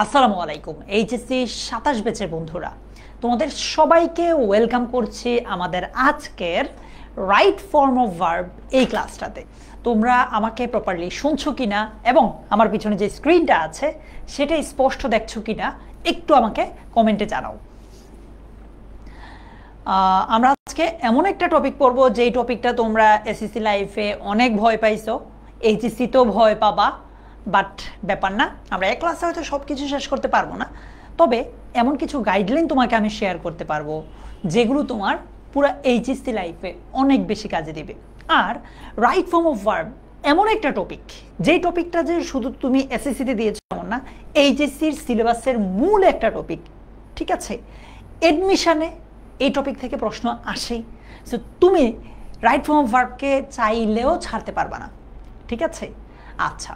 আসসালামু আলাইকুম এইচএসসি ২৭ ব্যাচের বন্ধুরা, তোমাদের সবাইকে ওয়েলকাম করছি আমাদের আজকের রাইট ফর্ম অফ ভার্ব এই ক্লাসটাতে। তোমরা আমাকে প্রপারলি শুনছো কিনা এবং আমার পিছনে যে স্ক্রিনটা আছে সেটা স্পষ্ট দেখছো কিনা একটু আমাকে কমেন্টে জানাও। আমরা আজকে এমন একটা টপিক পড়বো যেই টপিকটা তোমরা এসএসসি লাইফে অনেক ভয় পাইছো, এইচএসসিতেও ভয় পাবা, বাট ব্যাপার না, আমরা এক ক্লাসে হয়তো সব কিছু শেষ করতে পারবো না, তবে এমন কিছু গাইডলাইন তোমাকে আমি শেয়ার করতে পারবো যেগুলো তোমার পুরো এইচএসসি লাইফে অনেক বেশি কাজে দিবে। আর রাইট ফর্ম অফ ভার্ব এমন একটা টপিক, যেই টপিকটা যে শুধু তুমি এসএসসিতে দিয়েছো এমন না, এইচএসসির সিলেবাসের মূল একটা টপিক। ঠিক আছে, এডমিশনে এই টপিক থেকে প্রশ্ন আসে, সো তুমি রাইট ফর্ম অফ ভার্বকে চাইলেও ছাড়তে পারবা না। ঠিক আছে, আচ্ছা,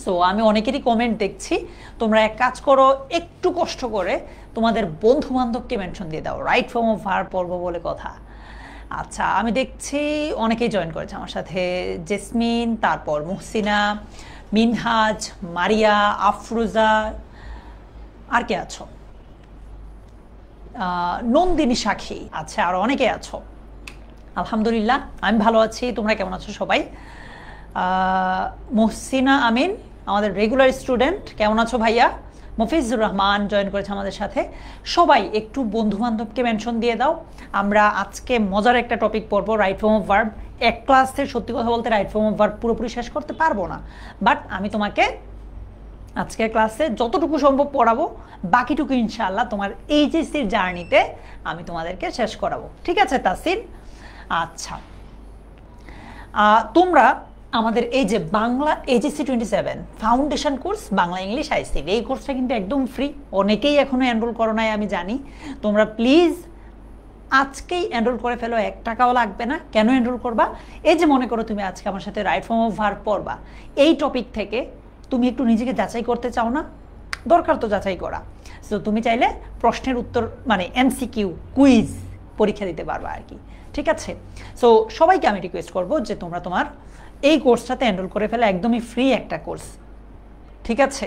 সো আমি অনেকেরই কমেন্ট দেখছি, তোমরা এক কাজ করো, একটু কষ্ট করে তোমাদের বন্ধু বান্ধবকে মেনশন দিয়ে দাও, রাইট ফর্ম অফ ভার্ব পড়বো বলে কথা। আচ্ছা, আমি দেখছি অনেকেই জয়েন করেছে আমার সাথে, জেসমিন, তারপর মুহসিনা, মিনহাজ, মারিয়া, আফরুজা, আর কে আছো, নন্দিনী সাক্ষী, আচ্ছা, আর অনেকে আছো। আলহামদুলিল্লাহ, আমি ভালো আছি, তোমরা কেমন আছো সবাই? মুহসিনা আমিন আমাদের রেগুলার স্টুডেন্ট, কেমন আছো ভাইয়া? মফিজুর রহমান জয়েন করেছে আমাদের সাথে। সবাই একটু বন্ধু বান্ধবকে মেনশন দিয়ে দাও। আমরা আজকে মজার একটা টপিক পড়বো, রাইট ফর্ম অফ ভার্ব। এক ক্লাসে সত্যি কথা বলতে রাইট ফর্ম অফ ভার্ব পুরোপুরি শেষ করতে পারবো না, বাট আমি তোমাকে আজকের ক্লাসে যতটুকু সম্ভব পড়াবো, বাকিটুকু ইনশাআল্লাহ তোমার এইচএসসির জার্নিতে আমি তোমাদেরকে শেষ করাবো। ঠিক আছে তাসিন? আচ্ছা, তোমরা আমাদের এই যে Bangla HSC 27 foundation course Bangla English ICT, এই কোর্সটা কিন্তু একদম ফ্রি। অনেকেই এখনো এনরোল করো নাই আমি জানি, তোমরা প্লিজ আজকেই এনরোল করে ফেলো, 1 টাকাও লাগবে না। কেন এনরোল করবা? এই যে মনে করো তুমি আজকে আমার সাথে রাইট ফর্ম অফ ভার্ব পড়বা, এই টপিক থেকে তুমি একটু নিজেকে যাচাই করতে চাও না? দরকার তো যাচাই করা। সো তুমি চাইলে প্রশ্নের উত্তর মানে এমসিকিউ কুইজ পরীক্ষা দিতে পারবা আর কি। ঠিক আছে, সো সবাইকে আমি রিকোয়েস্ট করবো যে তোমরা তোমার এই কোর্সটাতে এনরোল করে ফেলে, একদমই ফ্রি একটা কোর্স। ঠিক আছে,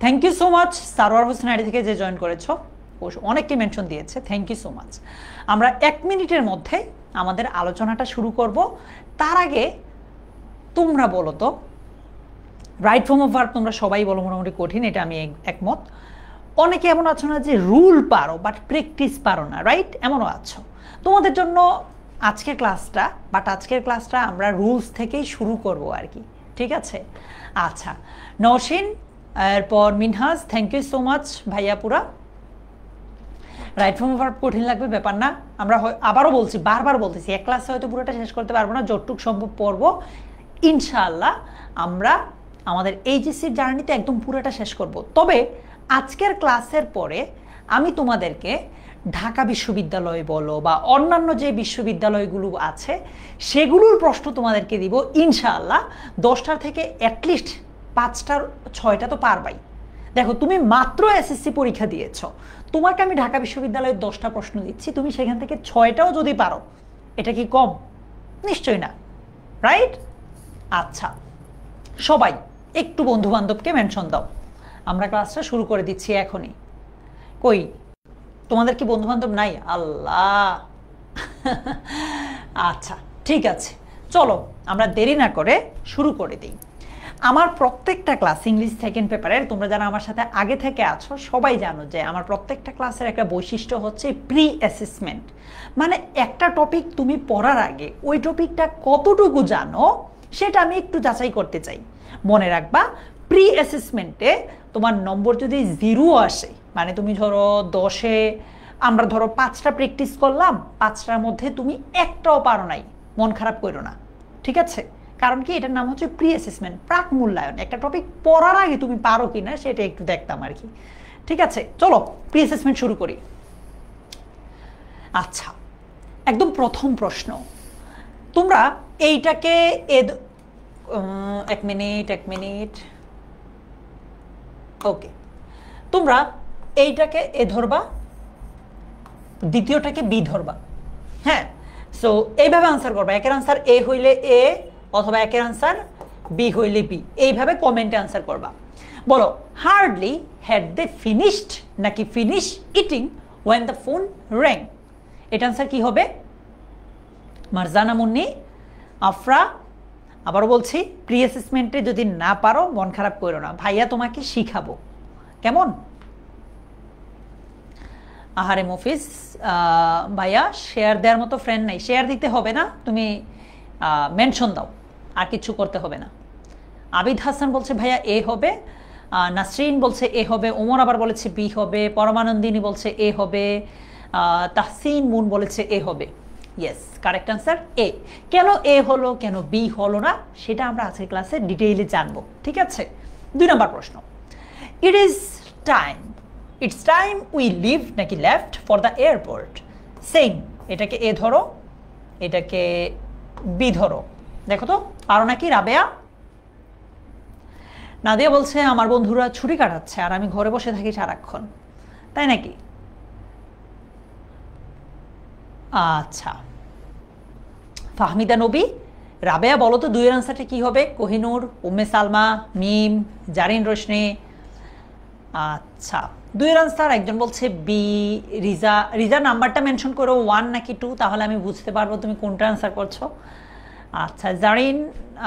thank you so much Sarwar Hossain ID থেকে যে জয়েন করেছো, অনেককে মেনশন দিয়েছে, থ্যাংক ইউ সো মাচ। আমরা 1 মিনিটের মধ্যে আমাদের আলোচনাটা শুরু করব। তার আগে তোমরা বলো তো, রাইট ফর্ম অফ ভার্ব তোমরা সবাই বলো মোটামুটি কঠিন, এটা আমি একমত। অনেকে এমন আছো না যে রুল পারো বাট প্র্যাকটিস পারো না, রাইট? এমনও আছো। তোমাদের জন্য আজকের ক্লাসটা আমরা রুলস থেকেই শুরু করব আর কি। ঠিক আছে, আচ্ছা, নওশিন, এরপর Minhaj, thank you so much ভাইয়া। পুরা রাইট ফর্ম অফ ভার্ব কঠিন লাগবে ব্যাপার না, আমরা আবারও বলছি, বারবার বলতেছি, এক ক্লাসে হয়তো পুরোটা শেষ করতে পারবো না, যতটুকু সম্ভব পড়বো ইনশাআল্লাহ। আমরা আমাদের এইচএসসির জার্নিতে একদম পুরোটা শেষ করব। তবে আজকের ক্লাসের পরে আমি তোমাদেরকে ঢাকা বিশ্ববিদ্যালয় বলো বা অন্যান্য যে বিশ্ববিদ্যালয়গুলো আছে সেগুলোর প্রশ্ন তোমাদেরকে দিব ইনশাআল্লাহ। 10টার থেকে অ্যাটলিস্ট 5টার 6টা তো পারবাই। দেখো, তুমি মাত্র এসএসসি পরীক্ষা দিয়েছ, তোমাকে আমি ঢাকা বিশ্ববিদ্যালয়ের 10টা প্রশ্ন দিচ্ছি, তুমি সেখান থেকে 6টাও যদি পারো, এটা কি কম? নিশ্চয়ই না, রাইট? আচ্ছা, সবাই একটু বন্ধু বান্ধবকে মেনশন দাও, আমরা ক্লাসটা শুরু করে দিচ্ছি এখনই। কই, তোমাদের কি বন্ধু বান্ধব নাই? আল্লাহ, আচ্ছা ঠিক আছে, চলো আমরা দেরি না করে শুরু করে দিই। আমার প্রত্যেকটা ক্লাস ইংলিশ সেকেন্ড পেপারের, তোমরা যারা আমার সাথে আগে থেকে আছো সবাই জানো যে আমার প্রত্যেকটা ক্লাসের একটা বৈশিষ্ট্য হচ্ছে প্রি অ্যাসেসমেন্ট। মানে একটা টপিক তুমি পড়ার আগে ওই টপিকটা কতটুকু জানো সেটা আমি একটু যাচাই করতে চাই। মনে রাখবা, প্রি অ্যাসেসমেন্টে তোমার নম্বর যদি 0 আসে, মানে তুমি ধরো 10-এ আমরা ধরো 5টা প্র্যাকটিস করলাম, 5টার মধ্যে তুমি একটাও পারো নাই, মন খারাপ করো না। ঠিক আছে, কারণ কি, এটার নাম হচ্ছে প্রি অ্যাসেসমেন্ট, প্রাক মূল্যায়ন। একটা টপিক পড়ার আগে তুমি পারো কিনা সেটা একটু দেখতাম আর কি। ঠিক আছে, চলো প্রি অ্যাসেসমেন্ট শুরু করি। আচ্ছা, একদম প্রথম প্রশ্ন, তোমরা এইটাকে এক মিনিট, ওকে, তোমরা এইটাকে এ ধরবা, দ্বিতীয়টাকে বি ধরবা। হ্যাঁ, সো এইভাবে আনসার করবা, একের আনসার এ হইলে এ অথবা একের আনসার বি হইলে বি, এইভাবে কমেন্টে আনসার করবা। বলো হার্ডলি হ্যাড দে ফিনিশড নাকি finish eating when the phone rang? এটা আনসার কি হবে? মারজানা মুন্নি, আফরা, আবারও বলছি প্রি অ্যাসেসমেন্টে যদি না পারো মন খারাপ করো না, ভাইয়া তোমাকে শিখাবো, কেমন? আহারে মফিজ ভাইয়া, শেয়ার দেওয়ার মতো ফ্রেন্ড নাই, শেয়ার দিতে হবে না, তুমি মেনশন দাও, আর কিছু করতে হবে না। আবিদ হাসান বলছে ভাইয়া এ হবে, নাসরিন বলছে এ হবে, ওমর আবার বলেছে বি হবে, পরমানন্দিনী বলছে এ হবে, তাহসিন মুন বলেছে এ হবে। ইয়েস, কারেক্ট আনসার এ। কেন এ হলো, কেন বি হলো না, সেটা আমরা আজকের ক্লাসে ডিটেইলে জানবো, ঠিক আছে? 2 নম্বর প্রশ্ন, ইটস টাইম উই লিভ নাকি left for the airport? Same, এটাকে এ ধরো, এটাকে বি ধরো। দেখো তো পারো নাকি রাবেয়া? নাদিয়া বলছে আমার বন্ধুরা ছুটি কাটাচ্ছে আর আমি ঘরে বসে থাকি সারাক্ষণ, তাই নাকি? আচ্ছা, ফাহমিদা নবী, রাবেয়া বলো তো 2 এর আনসারটা কি হবে? কোহিনুর, উম্মে সালমা, মিম, জারিন রোশনি। আচ্ছা, 2 এর আনসার একজন বলছে বি, রিজা নাম্বারটা মেনশন করো 1 নাকি 2, তাহলে আমি বুঝতে পারবো তুমি কোনটা আনসার করছো। আচ্ছা জারিন,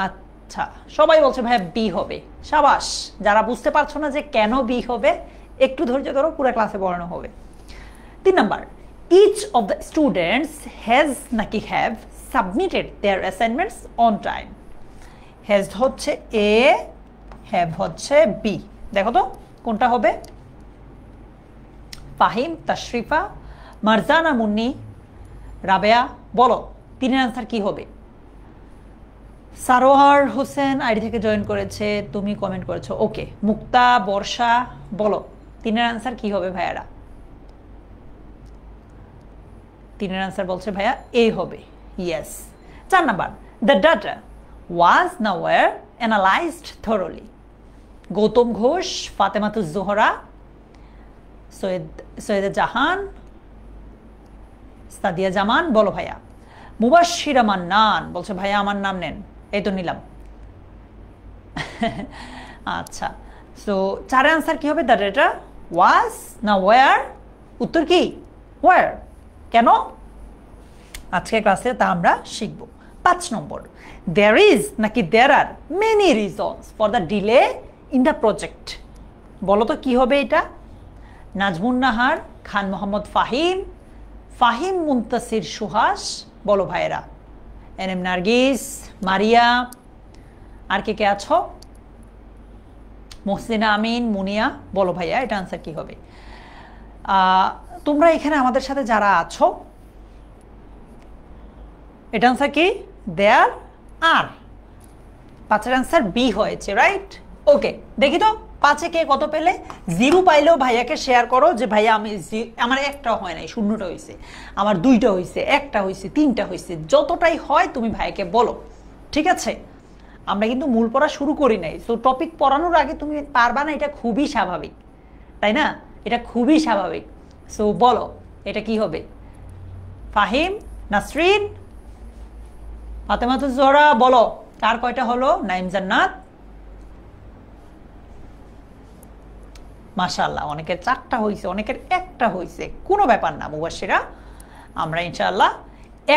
আচ্ছা সবাই বলছে ভাইয়া বি হবে, সাবাস। যারা বুঝতে পারছো না যে কেন বি হবে, একটু ধৈর্য ধরো, পুরো ক্লাসে পড়ানো হবে। 3 number, each of the students has নাকি have submitted their assignments on time? has হচ্ছে এ, have হচ্ছে বি। দেখো তো কোনটা হবে? ফাহিম, তাশরিফা, মারজানা মুন্নি, রাবেয়া, বলো 3 এর আনসার কি হবে? সারোয়ার হোসেন আইডি থেকে জয়েন করেছে, তুমি কমেন্ট করেছো, ওকে। মুক্তা, বর্ষা, বলো 3 এর আনসার কি হবে ভাইয়ারা? 3 এর আনসার বলছে ভাইয়া এ হবে, yes. 4 number, the data was না were analysed thoroughly? Gautam Ghosh, Fatematuz Zohra, Syeda Jahan, Sadia Zaman, বলো ভাইয়া। মুবাশশিরা মান্নান বলছে ভাইয়া আমার নাম নেন, এই তো নিলাম। আচ্ছা, সো 4 এর আনসার কি হবে? দ্য ডাটা ওয়াজ না ওয়ার? উত্তর কি ওয়ার। কেন? আজকের ক্লাসে তা আমরা শিখব। 5 নম্বর, দেয়ার ইজ নাকি there are many reasons for the delay in the project? বলো তো কি হবে এটা? নাজমুন নাহার, খান মোহাম্মদ ফাহিম, ফাহিম মুনতাসির সুহাস, বলো ভাইয়েরা। এনএম নার্গিস, মারিয়া, আর কে কে আছো? মহসিনা আমিন, মুনিয়া, বলো ভাইয়া এটা আনসার কি হবে? তোমরা এখানে আমাদের সাথে যারা আছো, এটা আনসার কি? দেয়ার আর। 5 এর আনসার বি হয়েছে, রাইট? ওকে, দেখি তো 5 এ কে কত পেলে? 0 পাইলেও ভাইয়াকে শেয়ার করো যে ভাইয়া আমার একটাও হয় নাই, 0টা হয়েছে, আমার 2টা হয়েছে, 1টা হয়েছে, 3টা হয়েছে, যতটাই হয় তুমি ভাইয়াকে বলো, ঠিক আছে? আমরা কিন্তু মূল পড়া শুরু করি নাই, সো টপিক পড়ানোর আগে তুমি পারবা না, এটা খুবই স্বাভাবিক, তাই না? এটা খুবই স্বাভাবিক। সো বলো এটা কি হবে? ফাহিম, নাসরিন, ফাতেমাতুজ জোহরা, বলো কার কয়টা হলো? নাইম জান্নাত, মাশাআল্লাহ, অনেকের 4টা হয়েছে, অনেকের 1টা হয়েছে, কোনো ব্যাপার না মুবাশশিরা। আমরা ইনশাআল্লাহ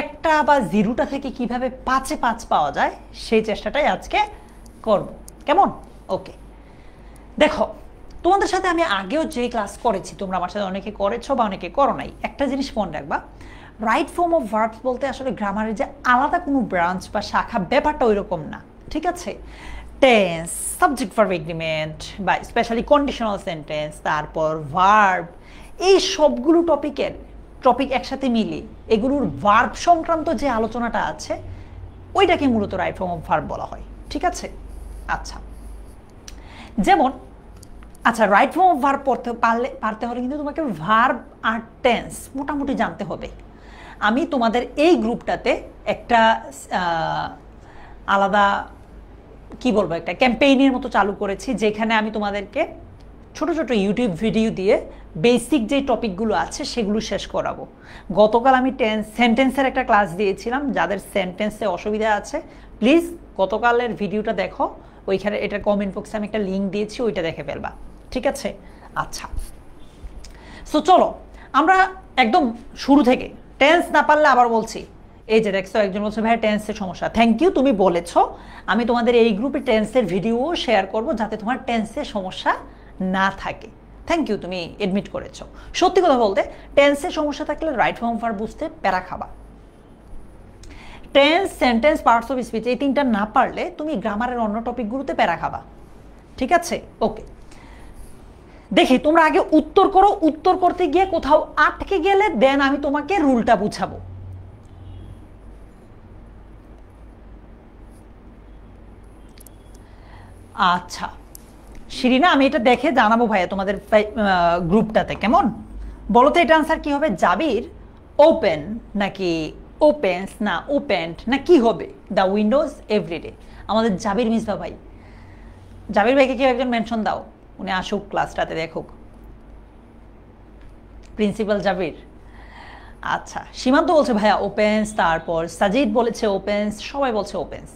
1টা বা 0টা থেকে কিভাবে 5-এ 5 পাওয়া যায় সেই চেষ্টাটাই আজকে করব, কেমন? ওকে, দেখো তোমাদের সাথে আমি আগেও যে ক্লাস করেছি, তোমরা আমার সাথে অনেকে করেছো বা অনেকে করো নাই, একটা জিনিস মনে রাখবা, রাইট ফর্ম অফ ভার্বস বলতে আসলে গ্রামারের যে আলাদা কোনো ব্রাঞ্চ বা শাখা, ব্যাপারটা ওই রকম না, ঠিক আছে? টেন্স, সাবজেক্ট ভার্ব এগ্রিমেন্ট বা স্পেশালি কন্ডিশনাল সেন্টেন্স, তারপর ভার্ব, এই সবগুলো টপিক একসাথে মিলে এগুলোর ভার্ব সংক্রান্ত যে আলোচনাটা আছে ওইটাকে মূলত রাইট ফর্ম অফ ভার্ব বলা হয়, ঠিক আছে? আচ্ছা, যেমন রাইট ফর্ম অফ ভার্ব পারতে হলে কিন্তু তোমাকে ভার্ব আর টেন্স মোটামুটি জানতে হবে। আমি তোমাদের এই গ্রুপটাতে একটা আলাদা কি বলবো, একটা ক্যাম্পেইনের মতো চালু করেছি, যেখানে আমি তোমাদেরকে ছোট ছোট ইউটিউব ভিডিও দিয়ে বেসিক যে টপিকগুলো আছে সেগুলো শেষ করাবো। গতকাল আমি সেন্টেন্সের একটা ক্লাস দিয়েছিলাম, যাদের সেন্টেন্সে অসুবিধা আছে প্লিজ গতকালের ভিডিওটা দেখো, ওইখানে এটার কমেন্ট বক্সে আমি একটা লিঙ্ক দিয়েছি, ওইটা দেখে ফেলবা, ঠিক আছে? আচ্ছা, সো চলো আমরা একদম শুরু থেকে, টেন্স না পারলে আবার বলছি, এই যে দেখছো একজন বলছে ভাই টেন্সের সমস্যা, থ্যাংক ইউ, তুমি বলেছো, আমি তোমাদের এই গ্রুপে টেন্সের ভিডিও শেয়ার করব যাতে তোমার টেন্সের সমস্যা না থাকে। থ্যাংক ইউ, তুমি এডমিট করেছো। সত্যি কথা বলতে টেন্সের সমস্যা থাকলে রাইট ফর্ম ভার্ব বুঝতে প্যারা খাবা। Tense, sentence, parts of speech এই তিনটা না পারলে তুমি গ্রামারের অন্য টপিকগুলোতে প্যারা খাবা, ঠিক আছে? ওকে, দেখি তোমরা আগে উত্তর করো, উত্তর করতে গিয়ে কোথাও আটকে গেলে দেন আমি তোমাকে রুলটা বুঝাবো। আচ্ছা শিরিনা, আমি এটা দেখে জানাবো ভাইয়া তোমাদের গ্রুপটাতে, কেমন? বলো তো এটা আনসার কি হবে? জাবির ওপেন নাকি ওপেন্স না ওপেন্ড না কি হবে দ্য উইন্ডোজ এভরিডে? আমাদের জাবির মিসবা ভাই, জাবির ভাইকে কেউ একজন মেনশন দাও, উনি আসুক ক্লাসটাতে দেখুক। প্রিন্সিপাল জাবির। আচ্ছা, সীমান্ত বলছে ভাইয়া ওপেন্স, তারপর সাজিদ বলেছে ওপেন্স, সবাই বলছে ওপেন্স,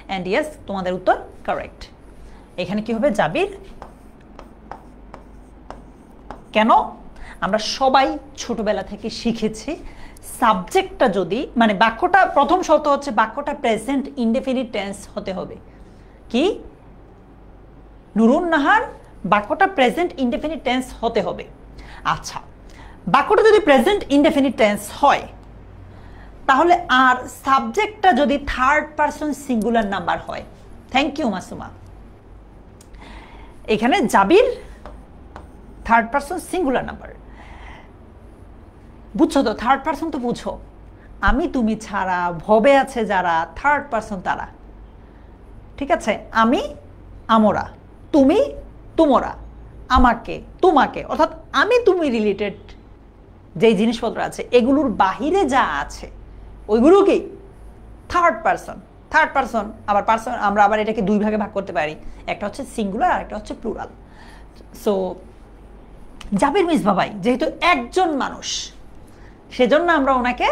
অ্যান্ড ইয়েস তোমাদের উত্তর কারেক্ট। এখানে কি হবে? জাবির। কেন? আমরা সবাই ছোটবেলা থেকে শিখেছি সাবজেক্টটা যদি, মানে বাক্যটা, প্রথম শর্ত হচ্ছে বাক্যটা প্রেজেন্ট ইনডেফিনিট টেন্স হতে হবে। কি? নুরুন নাহার, বাক্যটা প্রেজেন্ট ইনডেফিনিট টেন্স হতে হবে। আচ্ছা, বাক্যটা যদি প্রেজেন্ট ইনডেফিনিট টেন্স হয় তাহলে আর সাবজেক্টটা যদি থার্ড পারসন সিঙ্গুলার নাম্বার হয়। Thank you Masuma. এখানে Jabir third person singular number, বুঝছো তো? থার্ড পারসন তো বুঝো, আমি তুমি ছাড়া, ভবে আছে যারা, থার্ড পারসন তারা, ঠিক আছে? আমি আমরা, তুমি তোমরা, আমাকে তোমাকে, অর্থাৎ আমি তুমি রিলেটেড যেই জিনিসপত্র আছে এগুলোর বাহিরে যা আছে ওইগুলো কি থার্ড পারসন। থার্ড পারসন আবার পারসন আমরা আবার এটাকে দুই ভাগে ভাগ করতে পারি, একটা হচ্ছে সিঙ্গুলার আর একটা হচ্ছে প্লুরাল। সো জাবির মিসবা ভাই যেহেতু একজন মানুষ সেজন্য আমরা ওনাকে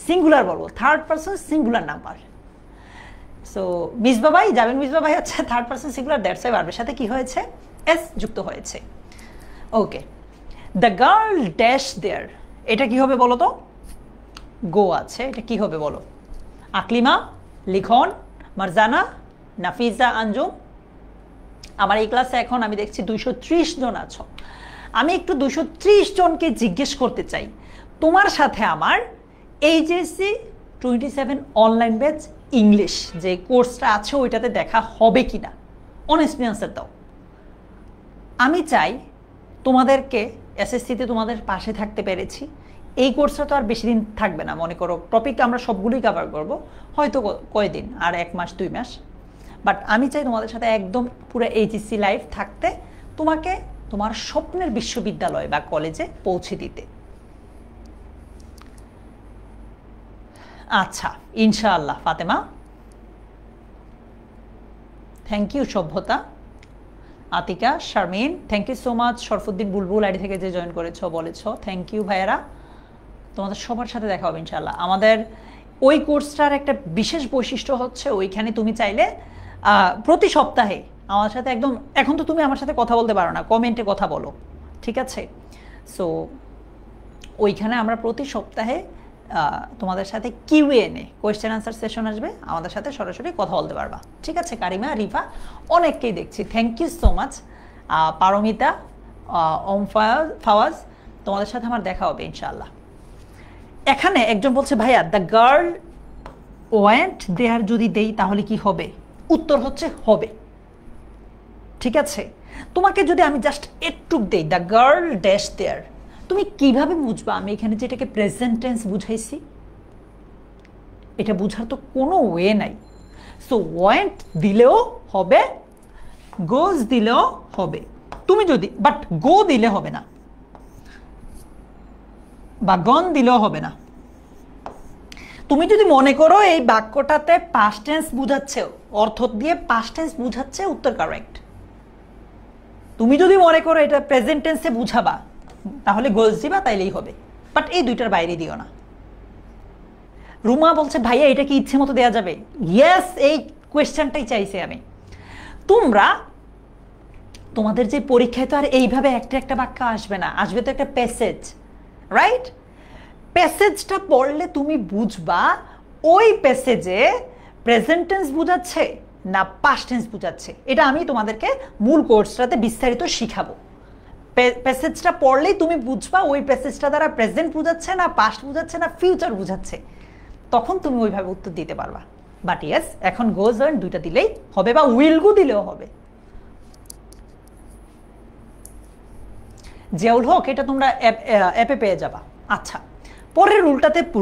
সিঙ্গুলার বলবো, third person singular number. So Misba ভাই, জাবির মিসবা ভাই হচ্ছে third person singular, that's why ভার্বের সাথে কি হয়েছে? এস যুক্ত হয়েছে। ওকে, দ্য গার্ল ড্যাশ দেয়ার, এটা কি হবে বলো তো? গো আছে, এটা কি হবে বলো? আকলিমা, লিখন, মারজানা, নাফিজা, আঞ্জুম। আমার এই ক্লাসে এখন আমি দেখছি 230 জন আছো। আমি একটু 230 জনকে জিজ্ঞেস করতে চাই, তোমার সাথে আমার এইচএসসি 27 অনলাইন ব্যাচ ইংলিশ যে কোর্সটা আছে ওইটাতে দেখা হবে কিনা? অনেস্টলি আনসার দাও। আমি চাই তোমাদেরকে, এসএসসিতে তোমাদের পাশে থাকতে পেরেছি। এই কোর্সটা তো আর বেশি দিন থাকবে না, মনে করো টপিক আমরা সবগুলোই কভার করব, হয়তো কয়দিন, আর 1 মাস 2 মাস, বাট আমি চাই তোমাদের সাথে একদম পুরো এইচএসসি লাইফ থাকতে, তোমাকে তোমার স্বপ্নের বিশ্ববিদ্যালয় বা কলেজে পৌঁছে দিতে। আচ্ছা ইনশাআল্লাহ Fatema, thank you Sabhyata, Atika, Sharmin, thank you so much. Sharfuddin Bulbul ID থেকে যে জয়েন করেছো বলেছো, থ্যাংক ইউ ভাইয়েরা। তোমাদের সবার সাথে দেখা হবে ইনশাআল্লাহ। আমাদের ওই কোর্সটার একটা বিশেষ বৈশিষ্ট্য হচ্ছে ওইখানে তুমি চাইলে প্রতি সপ্তাহে আমার সাথে একদম, এখন তো তুমি আমার সাথে কথা বলতে পারো না, কমেন্টে কথা বলো, ঠিক আছে? সো ওইখানে আমরা প্রতি সপ্তাহে তোমাদের সাথে কিউএনএ, কোয়েশ্চেন আনসার সেশন আসবে, আমাদের সাথে সরাসরি কথা বলতে পারবা, ঠিক আছে? কারিমা, রিফা, অনেককেই দেখছি, thank you so much. Paromita, Fawaz, তোমাদের সাথে আমার দেখা হবে ইনশাআল্লাহ। এখানে একজন বলছে ভাইয়া দ্য গার্ল ওয়েন্ট দেয়ার যদি দেই তাহলে কি হবে? উত্তর হচ্ছে হবে, ঠিক আছে? তোমাকে যদি আমি জাস্ট একটু দেই দ্য গার্ল ড্যাশ দেয়ার, তুমি কিভাবে বুঝবা আমি এখানে যেটাকে প্রেজেন্ট টেন্স বুঝাইছি? এটা বুঝার তো কোনো ওয়ে নাই। সো ওয়েন্ট দিলেও হবে, গোজ দিলেও হবে, তুমি যদি, বাট গো দিলে হবে না, বা গন দিলেও হবে না। তুমি যদি মনে করো এই বাক্যটাতে পাস্ট টেন্স বুঝাচ্ছে, অর্থ দিয়ে পাস্ট টেন্স বুঝাচ্ছে, উত্তর কারেক্ট। তুমি যদি মনে করো এটা প্রেজেন্ট টেন্সে বুঝাবা তাহলে গোজ দিবা, তাইলেই হবে, বাট এই দুইটার বাইরে দিও না। রুমা বলছে ভাইয়া এটা কি ইচ্ছে মতো দেওয়া যাবে? ইয়েস, এই কোয়েশ্চেনটাই চাইছি আমি। তোমরা তোমাদের যে পরীক্ষায় তো আর এইভাবে একটা একটা বাক্য আসবে না, আসবে তো একটা প্যাসেজ, রাইট? প্যাসেজটা পড়লে তুমি বুঝবা ওই প্যাসেজে প্রেজেন্ট টেন্স বোঝাচ্ছে না পাস্ট টেন্স বোঝাচ্ছে। এটা আমি তোমাদেরকে মূল কোর্সটাতে বিস্তারিত শিখাবো। প্যাসেজটা পড়লেই তুমি বুঝবা ওই প্যাসেজটা দ্বারা প্রেজেন্ট বোঝাচ্ছে না পাস্ট বোঝাচ্ছে না ফিউচার বোঝাচ্ছে, তখন তুমি ওইভাবে উত্তর দিতে পারবা। বাট ইয়েস, এখন গোজ আর্ন দুইটা দিলেই হবে, বা উইল গো দিলেও হবে। যেউল হোক এটা তোমরা অ্যাপে পেয়ে যাবা। আচ্ছা, পরের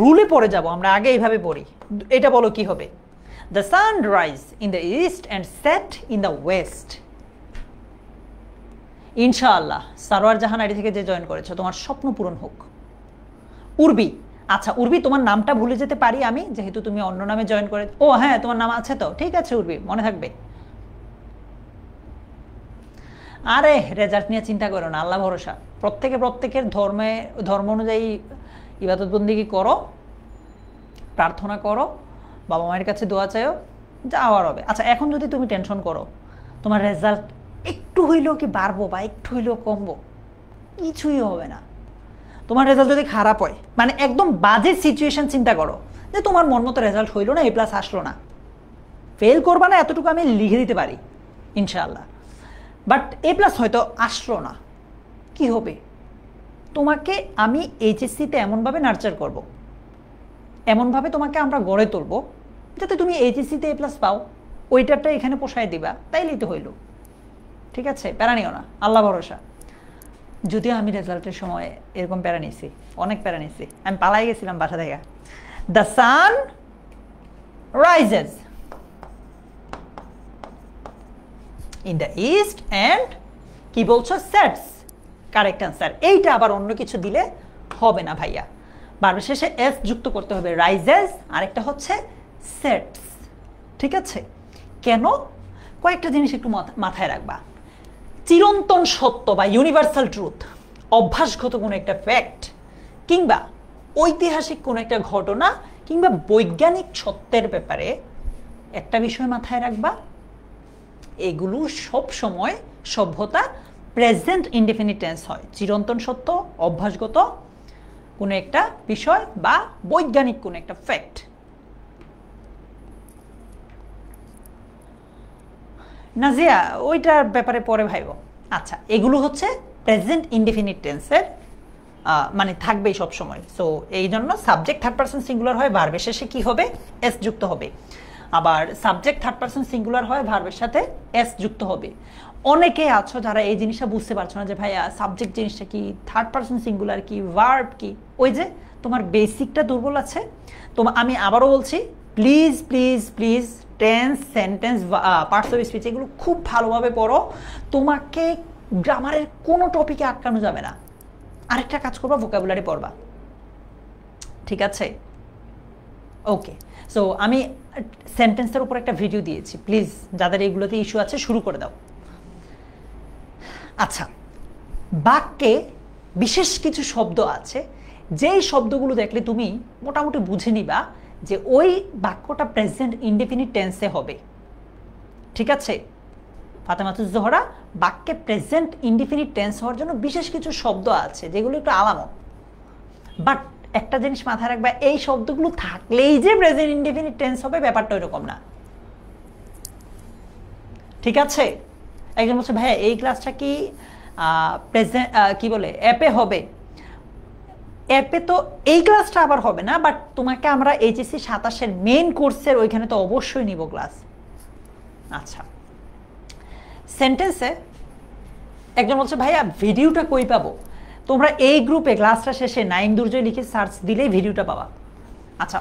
রুলে পড়ে যাব আমরা, আগে এইভাবে পড়ি। এটা বলো কি হবে? The sun rise in the east and set in the West. ইনশাআল্লাহ সারোয়ার জাহান আইডি থেকে যে জয়েন করেছো, তোমার স্বপ্ন পূরণ হোক। উর্বি, আচ্ছা উর্বি তোমার নামটা ভুলে যেতে পারি আমি, যেহেতু তুমি অন্য নামে জয়েন করে। ও হ্যাঁ, তোমার নাম আছে তো, ঠিক আছে উর্বি, মনে থাকবে। আরে রেজাল্ট নিয়ে চিন্তা করো না, আল্লাহ ভরসা। প্রত্যেকের ধর্ম অনুযায়ী ইবাদত বন্দিগি করো, প্রার্থনা করো, বাবা মায়ের কাছে দোয়া চাইও, যা হওয়ার হবে। আচ্ছা, এখন যদি তুমি টেনশন করো তোমার রেজাল্ট একটু হইলেও কি বাড়বো বা একটু হইলেও কমবো, কিছুই হবে না। তোমার রেজাল্ট যদি খারাপ হয়, মানে একদম বাজে সিচুয়েশন চিন্তা করো যে তোমার মন মতো রেজাল্ট হইলো না, A+ আসলো না, ফেল করবা না, এতটুকু আমি লিখে দিতে পারি ইনশাআল্লাহ। বাট A+ হয়তো আসলো না, কি হবে? তোমাকে আমি HSC-তে এমনভাবে নার্চার করব, এমনভাবে তোমাকে আমরা গড়ে তুলব যাতে তুমি HSC-তে A+ পাও, ওইটারটা এখানে পোষায় দিবা, তাইলেই তো হইল। ঠিক আছে, প্যারা নিও না, আল্লাহ ভরসা। যদিও আমি রেজাল্টের সময় এরকম প্যারা নিছি, অনেক প্যারা নিছি, আমি পালাই গেছিলাম বাসা থেকে। The sun rises in the east and কি বলছো সেটস, কারেক্ট অ্যান্সার। এইটা আবার অন্য কিছু দিলে হবে না ভাইয়া, বারবার শেষে এস যুক্ত করতে হবে। রাইজেস আরেকটা হচ্ছে সেটস, ঠিক আছে? কেন? কয়েকটা জিনিস একটু মাথায় রাখবা। চিরন্তন সত্য বা ইউনিভার্সাল ট্রুথ, অভ্যাসগত কোনো একটা ফ্যাক্ট, কিংবা ঐতিহাসিক কোনো একটা ঘটনা, কিংবা বৈজ্ঞানিক সত্যের ব্যাপারে একটা বিষয় মাথায় রাখবা, এগুলো সব সময় সভ্যতা প্রেজেন্ট ইনডেফিনিট টেন্স হয়। চিরন্তন সত্য, অভ্যাসগত কোনো একটা বিষয় বা বৈজ্ঞানিক কোনো একটা ফ্যাক্ট। নাজিয়া ওইটার ব্যাপারে পরে ভাইব। আচ্ছা, এগুলো হচ্ছে প্রেজেন্ট ইনডেফিনিট টেন্সের মানে থাকবেই সব সময়। সো এই জন্য সাবজেক্ট থার্ড পারসন সিঙ্গুলার হয়, ভার্বের শেষে কি হবে? এস যুক্ত হবে। আবার সাবজেক্ট থার্ড পারসন সিঙ্গুলার হয়, ভার্বের সাথে এস যুক্ত হবে। অনেকে আছো যারা এই জিনিসটা বুঝতে পারছো না যে ভাইয়া সাবজেক্ট জিনিসটা কি, থার্ড পারসন সিঙ্গুলার কি, ভার্ব কি। ওই যে তোমার বেসিকটা দুর্বল আছে। আমি আবারও বলছি, please please please tense, sentence, parts of speech এগুলো খুব ভালোভাবে পড়ো। তোমাকে গ্রামারের কোনো টপিকে আটকানো যাবে না। আরেকটা কাজ করবা, ভোকাবুলারি পড়বা, ঠিক আছে? ওকে, সো আমি সেন্টেন্সের উপর একটা ভিডিও দিয়েছি, প্লিজ যাদের এগুলোতে ইস্যু আছে শুরু করে দাও। আচ্ছা, বাক্যে বিশেষ কিছু শব্দ আছে, যেই শব্দগুলো দেখলে তুমি মোটামুটি বুঝে নিবা যে ওই বাক্যটা প্রেজেন্ট ইনডেফিনিট টেন্সে হবে, ঠিক আছে? ফাতেমাতুজ জোহরা, বাক্যে প্রেজেন্ট ইনডেফিনিট টেন্স হওয়ার জন্য বিশেষ কিছু শব্দ আছে যেগুলো একটু আলামত। বাট একটা জিনিস মাথায় রাখবা, এই শব্দগুলো থাকলেই যে প্রেজেন্ট ইনডেফিনিট টেন্স হবে ব্যাপারটা এরকম না, ঠিক আছে? একজন বলছে ভাইয়া এই ক্লাসটা কি প্রেজেন্ট কি বলে অ্যাপে হবে? অ্যাপে তো এই ক্লাসটা আবার হবে না, বাট তোমাকে আমরা HSC 27-এর মেইন কোর্সের ওইখানে তো অবশ্যই নিব ক্লাস। আচ্ছা, সেন্টেন্সে একজন বলছে ভাইয়া ভিডিওটা কই পাবো? তোমরা এই গ্রুপে ক্লাসটা শেষে নাইম দুর্জয় লিখে সার্চ দিলেই ভিডিওটা পাবা। আচ্ছা,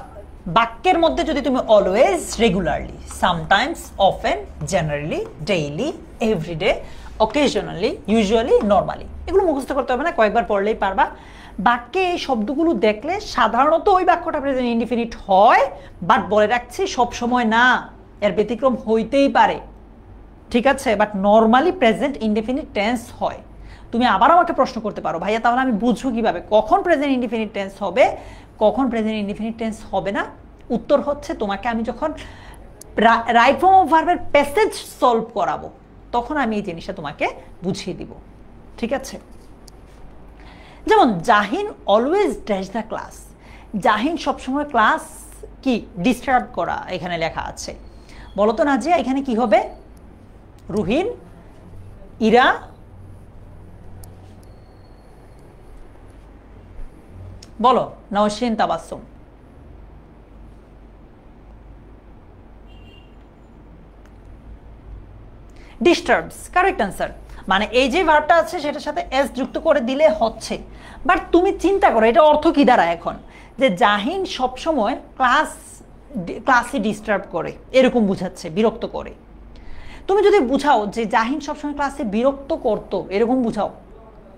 বাক্যের মধ্যে যদি তুমি always, regularly, sometimes, often, generally, daily, everyday, occasionally, usually, normally, এগুলো মুখস্থ করতে হবে না, কয়েকবার পড়লেই পারবা। বাক্যে এই শব্দগুলো দেখলে সাধারণত ওই বাক্যটা প্রেজেন্ট ইনডিফিনিট হয়, বাট বলে রাখছি সব সময় না, এর ব্যতিক্রম হইতেই পারে, ঠিক আছে? But normally present indefinite tense হয়। তুমি আবার আমাকে প্রশ্ন করতে পারো ভাইয়া তাহলে আমি বুঝবো কিভাবে কখন প্রেজেন্ট ইনডিফিনিট টেন্স হবে, কখন প্রেজেন্ট ইনডিফিনিট টেন্স হবে না? উত্তর হচ্ছে, তোমাকে আমি যখন রাইট ফর্ম অফ ভার্বের প্যাসেজ সলভ করাবো, তখন আমি এই জিনিসটা তোমাকে বুঝিয়ে দিব। ঠিক আছে? যেমন Jahin always dash the class, Jahin সবসময় ক্লাস কি ডিস্টার্ব করা এখানে লেখা আছে। বলো তো নাজিয়া এখানে কি হবে? রুহিন, ইরা, বলো, Nowshin, Tabassum. Disturbs correct answer. মানে এই যে ভার্বটা আছে সেটার সাথে এস যুক্ত করে দিলে হচ্ছে। বাট তুমি চিন্তা করো এটা অর্থ কি দাঁড়ায় এখন, যে জাহিন সবসময় ক্লাসে ডিস্টার্ব করে, এরকম বুঝাচ্ছে, বিরক্ত করে। তুমি যদি বুঝাও যে জাহিন সবসময় ক্লাসে বিরক্ত করতো, এরকম বুঝাও,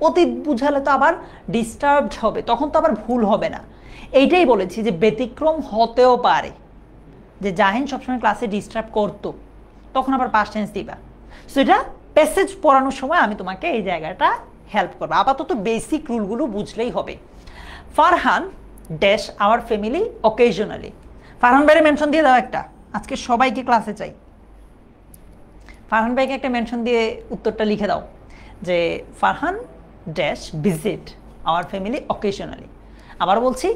অতীত বুঝালে তো আবার ডিস্টার্বড হবে, তখন তো আবার ভুল হবে না। এইটাই বলেছি যে ব্যতিক্রম হতেও পারে, যে জাহিন সবসময় ক্লাসে ডিস্টার্ব করতো, তখন আবার পাস্ট টেন্স দিবা। সো এটা প্যাসেজ পড়ানোর সময় আমি তোমাকে এই জায়গাটা হেল্প করবো। আপাতত বেসিক রুলগুলো বুঝলেই হবে। Farhan dash our family occasionally. Farhan ভাইয়ের মেনশন দিয়ে দাও একটা, আজকে সবাইকে ক্লাসে চাই। ফারহান ভাইকে একটা মেনশন দিয়ে উত্তরটা লিখে দাও যে Farhan dash visit our family occasionally. আবার বলছি,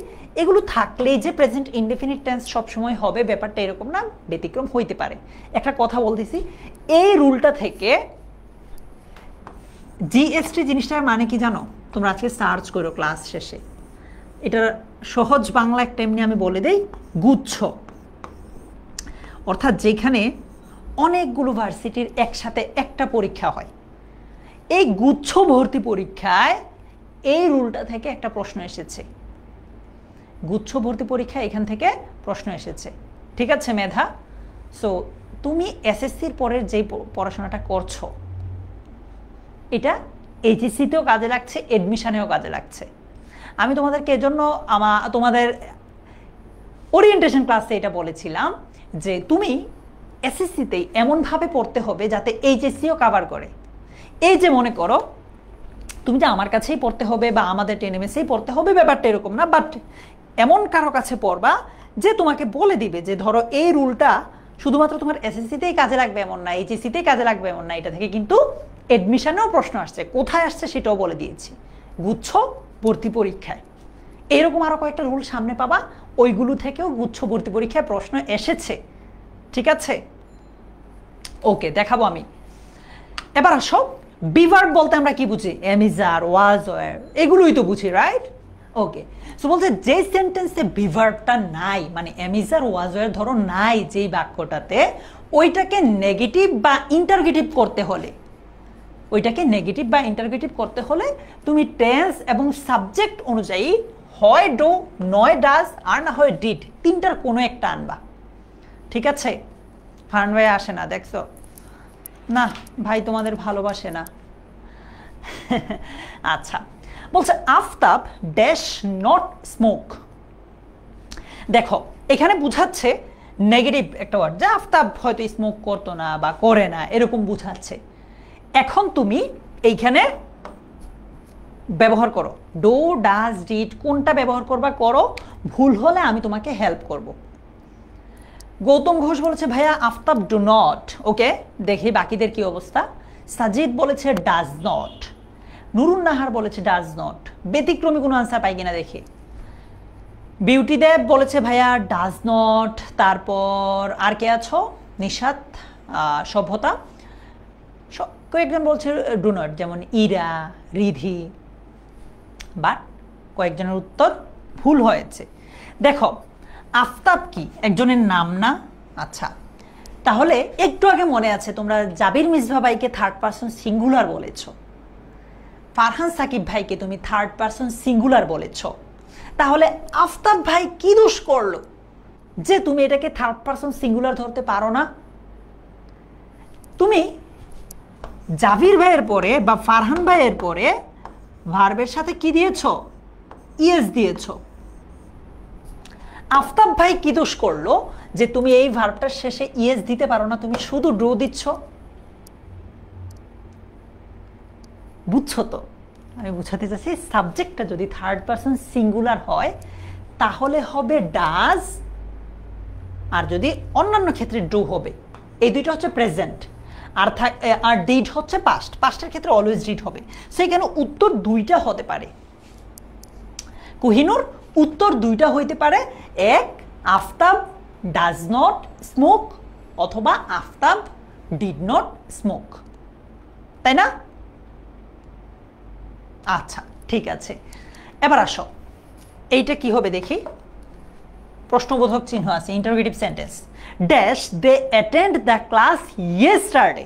এগুলো থাকলেই যে প্রেজেন্ট ইনডেফিনিট টেন্স সবসময় হবে ব্যাপারটা এরকম না, ব্যতিক্রম হইতে পারে। একটা কথা বলতেছি, এই রুলটা থেকে জিএসটি জিনিসটার মানে কি জানো? তোমরা আজকে সার্চ করো ক্লাস শেষে, এটার সহজ বাংলা একটা এমনি আমি বলে দেই, গুচ্ছ। অর্থাৎ যেখানে অনেকগুলো ভার্সিটির একসাথে একটা পরীক্ষা হয়, এই গুচ্ছ ভর্তি পরীক্ষায় এই রুলটা থেকে একটা প্রশ্ন এসেছে। গুচ্ছ ভর্তি পরীক্ষা এখান থেকে প্রশ্ন এসেছে। ঠিক আছে মেধা? সো তুমি এসএসসির পরের যেই পড়াশোনাটা করছো, এটা এইচএসসিতেও কাজে লাগছে, এডমিশনেও কাজে লাগছে। আমি তোমাদেরকে এজন্য তোমাদের ওরিয়েন্টেশন ক্লাসে এটা বলেছিলাম যে তুমি এসএসসিতেই এমনভাবে পড়তে হবে যাতে এইচএসসিও কভার করে। এই যে মনে করো তুমি যে আমার কাছেই পড়তে হবে বা আমাদের টেনএমএসেই পড়তে হবে, ব্যাপারটা এরকম না। বাট এমন কারো কাছে পড়বা যে তোমাকে বলে দিবে যে ধরো এই রুলটা শুধুমাত্র তোমার এসএসসিতেই কাজে লাগবে এমন না, এইচএসসিতেই কাজে লাগবে এমন না, এটা থেকে কিন্তু এডমিশনেও প্রশ্ন আসছে। কোথায় আসছে সেটাও বলে দিয়েছি, গুচ্ছ ভর্তি পরীক্ষায়। এরকম আরো কয়েকটা রুল সামনে পাবা, ওইগুলো থেকেও গুচ্ছ ভর্তি পরীক্ষায় প্রশ্ন এসেছে। ঠিক আছে? ওকে, দেখাবো আমি। এবার আসো, বিভার্ব বলতে আমরা কি বুঝি? এমিজার, ওয়াজ, ওয়ার, এগুলোই তো বুঝি, রাইট? ওকে, সো বলছে যে সেন্টেন্সে বিভার্বটা নাই, মানে এমিজার, ওয়াজ, ওয়ার ধরো নাই যেই বাক্যটাতে, ওইটাকে নেগেটিভ বা ইন্টারগেটিভ করতে হলে, তুমি টেন্স এবং সাবজেক্ট অনুযায়ী হয় ডো, নয় ডাজ, আর না হয় ডিড, তিনটার কোনো একটা আনবা। ঠিক আছে? ফারহান ভাই আসে না, দেখছো না ভাই, তোমাদের ভালোবাসে না। আচ্ছা, বলছে আফতাব ড্যাশ নট স্মোক। দেখো এখানে বুঝাচ্ছে নেগেটিভ একটা ওয়ার্ড, যে আফতাব হয়তো স্মোক করতো না বা করে না, এরকম বুঝাচ্ছে। এখন তুমি এইখানে ব্যবহার করো ডো, ডাজ, ডিড, কোনটা ব্যবহার করবা করো, ভুল হলে আমি তোমাকে হেল্প করব। গৌতম ঘোষ বলেছে ভাইয়া আফতাব ডু নট। ওকে, দেখি বাকিদের কি অবস্থা। সাজিদ বলেছে ডাজ নট, নুরুন নাহার বলেছে ডাজ নট। ব্যতিক্রমী কোনো আনসার পাই কিনা দেখি। বিউটি দেব বলেছে ভাইয়া ডাজ নট। তারপর আর কে আছো? নিশাত, সভ্যতা, কয়েকজন বলছে ডু নট, যেমন ইরা, রিধি। বাট কয়েকজনের উত্তর ভুল হয়েছে। দেখো আফতাব কি একজনের নাম না? আচ্ছা, তাহলে একটু আগে মনে আছে তোমরা জাবির মিসবা ভাইকে থার্ড পারসন সিঙ্গুলার বলেছ, ফারহান সাকিব ভাইকে তুমি থার্ড পারসন সিঙ্গুলার বলেছ। তাহলে আফতাব ভাই কি দোষ করলো যে তুমি এটাকে থার্ড পারসন সিঙ্গুলার ধরতে পারো না? তুমি জাবির ভাইয়ের পরে বা ফারহান ভাইয়ের পরে ভার্বের সাথে কি দিয়েছ? ইএস দিয়েছ। আফতাব ভাই কি দোষ করলো যে তুমি এই ভার্বটার শেষে ইএস দিতে পারো না, তুমি শুধু ডো দিচ্ছ? বুঝছো তো? আমি বুঝাতে চাচ্ছি সাবজেক্টটা যদি থার্ড পারসন সিঙ্গুলার হয় তাহলে হবে ডাজ আর যদি অন্যান্য ক্ষেত্রে ডু হবে। এই দুইটা হচ্ছে প্রেজেন্ট, আর ডিড হচ্ছে পাস্ট। পাস্টের ক্ষেত্রে অলওয়েজ ডিড হবে। সেখানে উত্তর দুইটা হতে পারে। কোহিনুর উত্তর দুইটা হইতে পারে, এক আফতাব ডাজ নট স্মোক অথবা আফতাব ডিড নট স্মোক, তাই না? আচ্ছা ঠিক আছে, এবার আসো এইটা কি হবে দেখি। প্রশ্নবোধক চিহ্ন আছে, interrogative sentence. Dash they attend the class yesterday.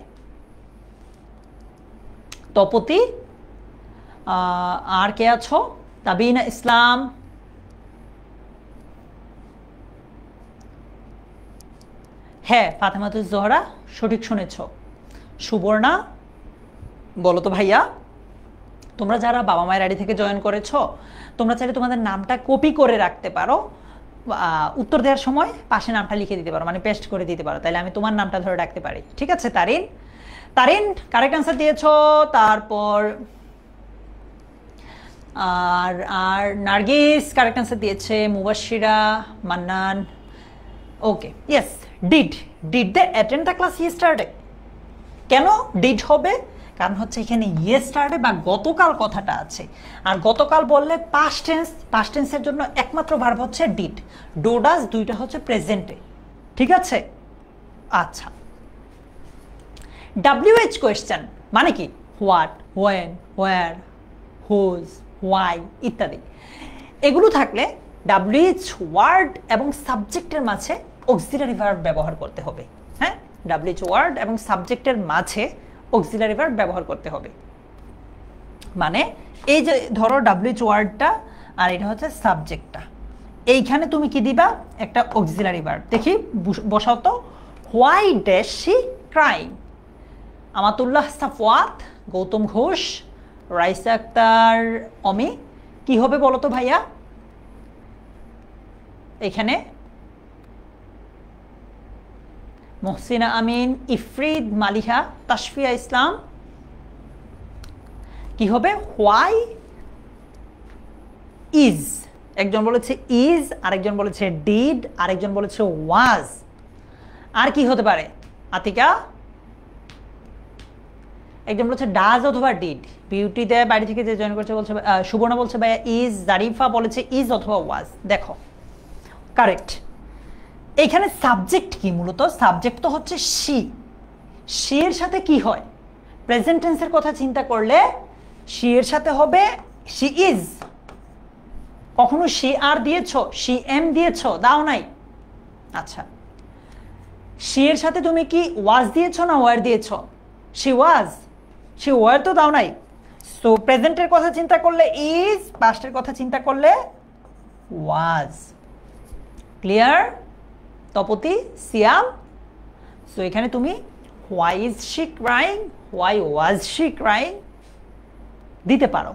Tapati, আর কে আছো? তাবিনা ইসলাম, হ্যাঁ ফাতেমাতুজ জোহরা সঠিক শুনেছ। সুবর্ণা, বলো তো ভাইয়া। তোমরা যারা বাবা মায়ের আইডি থেকে জয়েন করেছো, তোমরা চাইলে তোমাদের নামটা কপি করে রাখতে পারো, উত্তর দেওয়ার সময় পাশে নামটা লিখে দিতে পারো, মানে পেস্ট করে দিতে পারো, তাহলে আমি তোমার নামটা ধরে রাখতে পারি। ঠিক আছে তারিন, তারিন কারেক্ট আনসার দিয়েছো। তারপর আর নার্গিস কারেক্ট আনসার দিয়েছে, Mubashira, Mannan. Okay yes, did they attend the class yesterday. কেন ডিড হবে? কারণ হচ্ছে এখানে ইয়েস্টারডে বা গতকাল কথাটা আছে, আর গতকাল বললে পাস্ট টেন্স, পাস্ট টেন্সের জন্য একমাত্র ভার্ব হচ্ছে ডিড। ডু ডাজ দুইটা হচ্ছে প্রেজেন্টে। ঠিক আছে, আচ্ছা। WH কোয়েশ্চেন মানে কি? What, when, where, whose, why ইত্যাদি। এগুলো থাকলে WH ওয়ার্ড এবং সাবজেক্টের মাঝে অক্সিলারি ভার্ব ব্যবহার করতে হবে। হ্যাঁ, WH ওয়ার্ড এবং সাবজেক্টের মাঝে অক্সিলারি ভার্ব ব্যবহার করতে হবে। মানে এই যে ধরো WH ওয়ার্ডটা আর এটা হচ্ছে সাবজেক্টটা, এইখানে তুমি কি দিবা? একটা অক্সিলারি ভার্ব। দেখি বসাও তো। Why dash she crying? Amatullah Safwat, Gautam Ghosh, Raisa Akter, Omi, কি হবে বলো তো ভাইয়া এখানে? মহসিনা আমিন, ইফরিদ, মালিহা, তাসফিয়া ইসলাম, কি হবে? Why is. একজন বলেছে ইজ, আরেকজন বলেছে ডিড, আরেকজন বলেছে ওয়াজ। আর কি হতে পারে আতিকা? একজন বলেছে ডাজ অথবা ডিড। বিউটি দেয় বাড়ি থেকে যে জয়েন করছে বলছে, সুবর্ণা বলছে ভাইয়া ইজ, জারিফা বলেছে ইজ অথবা ওয়াজ। দেখো কারেক্ট। এইখানে সাবজেক্ট কি? মূলত সাবজেক্ট তো হচ্ছে শি। শি এর সাথে কি হয়? প্রেজেন্ট টেন্সের কথা চিন্তা করলে শি এর সাথে হবে শি ইজ। কখনো শি আর দিয়েছো, শি এম দিয়েছো? দাও নাই। আচ্ছা, শি এর সাথে তুমি কি ওয়াজ দিয়েছো না ওয়ার দিয়েছো? শি ওয়াজ, শি ওয়ার তো দাও নাই। সো প্রেজেন্টের কথা চিন্তা করলে ইজ, পাস্টের কথা চিন্তা করলে ওয়াজ। ক্লিয়ার তপতি, সিয়াম? সো এখানে তুমি why is she crying, why was she crying দিতে পারো।